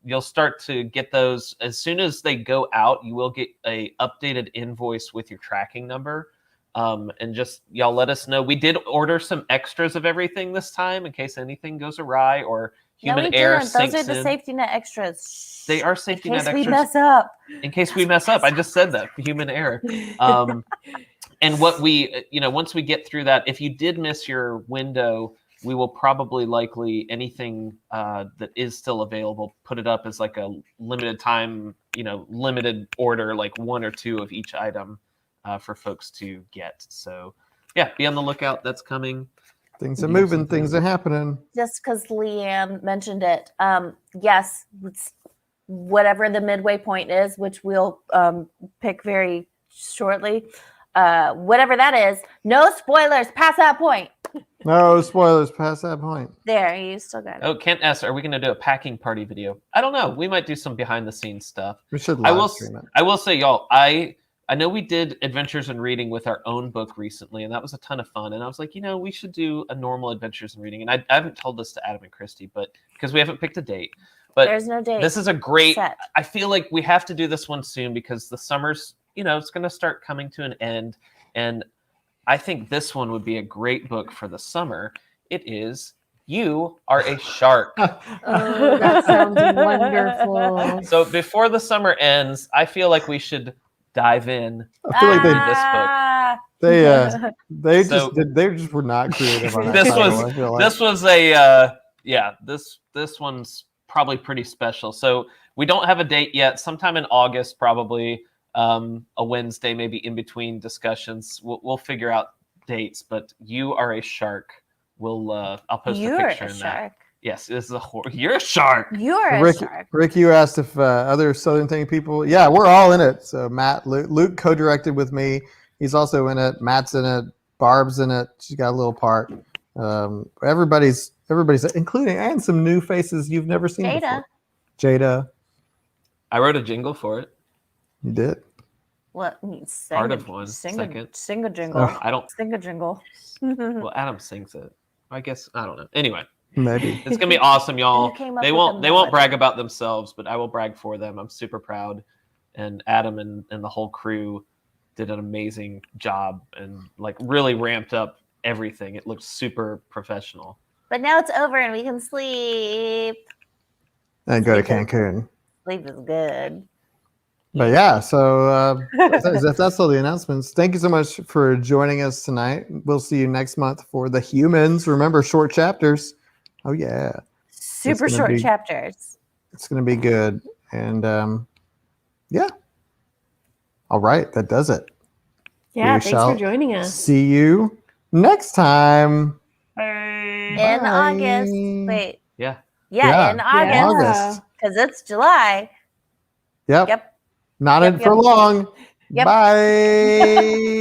S4: you'll start to get those as soon as they go out. You will get a updated invoice with your tracking number. And just y'all let us know. We did order some extras of everything this time in case anything goes awry or human air
S3: Those
S4: sinks
S3: are the
S4: in.
S3: safety net extras.
S4: They are safety
S3: in
S4: net
S3: case we
S4: extras.
S3: mess up.
S4: In case we mess up, I just said that human error. And what we, once we get through that, if you did miss your window, we will probably likely anything that is still available, put it up as like a limited time, limited order, like 1 or 2 of each item for folks to get. So yeah, be on the lookout. That's coming.
S1: Things are moving. Things are happening.
S3: Just because Leanne mentioned it, yes, it's whatever the midway point is, which we'll pick very shortly. Whatever that is, no spoilers past that point.
S1: No spoilers past that point.
S3: There, you still got it.
S4: Oh, Kent asks, are we going to do a packing party video? I don't know. We might do some behind the scenes stuff.
S1: We should
S4: I
S1: live
S4: will.
S1: stream it.
S4: I will say, y'all. I know we did Adventures in Reading with our own book recently, and that was a ton of fun. And I was like, we should do a normal Adventures in Reading. And I haven't told this to Adam and Christy, but because we haven't picked a date. But
S3: There's no date.
S4: this is a great.
S3: set.
S4: I feel like we have to do this one soon because the summer's, it's going to start coming to an end, and I think this one would be a great book for the summer. It is You Are a Shark.
S2: Oh, that sounds wonderful.
S4: So before the summer ends, I feel like we should dive in.
S1: I feel like
S3: Ah,
S1: they
S4: So-
S1: just were not creative on that
S4: This
S1: title,
S4: was-
S1: I feel like.
S4: This was a this one's probably pretty special. So we don't have a date yet. Sometime in August, probably a Wednesday, maybe in between discussions. We'll figure out dates. But You Are a Shark. I'll post
S3: You're
S4: a picture
S3: a
S4: in that.
S3: shark.
S4: Yes, this is you're a shark.
S3: You're a
S1: Rick,
S3: shark.
S1: Rick, you asked if other Southern Thing people. Yeah, we're all in it. So Matt, Luke co-directed with me. He's also in it. Matt's in it. Barb's in it. She's got a little part. Everybody's, including and some new faces you've never seen
S3: Jada.
S1: before. Jada,
S4: I wrote a jingle for it.
S1: you did.
S3: What?
S4: Part of one.
S3: Sing
S4: Second.
S3: a jingle.
S1: Oh.
S4: I don't.
S3: Sing a jingle.
S4: Well, Adam sings it. I guess I don't know. Anyway,
S1: Maybe.
S4: it's gonna be awesome, y'all.
S3: You came up
S4: They
S3: with
S4: won't.
S3: the
S4: They won't
S3: melody.
S4: brag about themselves, but I will brag for them. I'm super proud, and Adam and the whole crew did an amazing job and like really ramped up everything. It looked super professional.
S3: But now it's over and we can sleep.
S1: And go to Cancun.
S3: Sleep is good.
S1: But yeah, so if that's all the announcements. Thank you so much for joining us tonight. We'll see you next month for the humans. Remember, short chapters. Oh yeah,
S3: Super
S1: gonna
S3: short
S1: be-
S3: chapters.
S1: it's gonna be good. And yeah. All right, that does it.
S2: Yeah,
S1: We
S2: thanks
S1: shall
S2: for joining us.
S1: See you next time.
S3: In
S1: Bye.
S3: August. Wait.
S4: Yeah.
S3: Yeah, in
S2: Yeah.
S3: August.
S1: August.
S3: Because it's July.
S1: Yep.
S3: Yep.
S1: Not
S3: Yep,
S1: in for
S3: yep.
S1: long.
S3: Yep.
S1: Bye.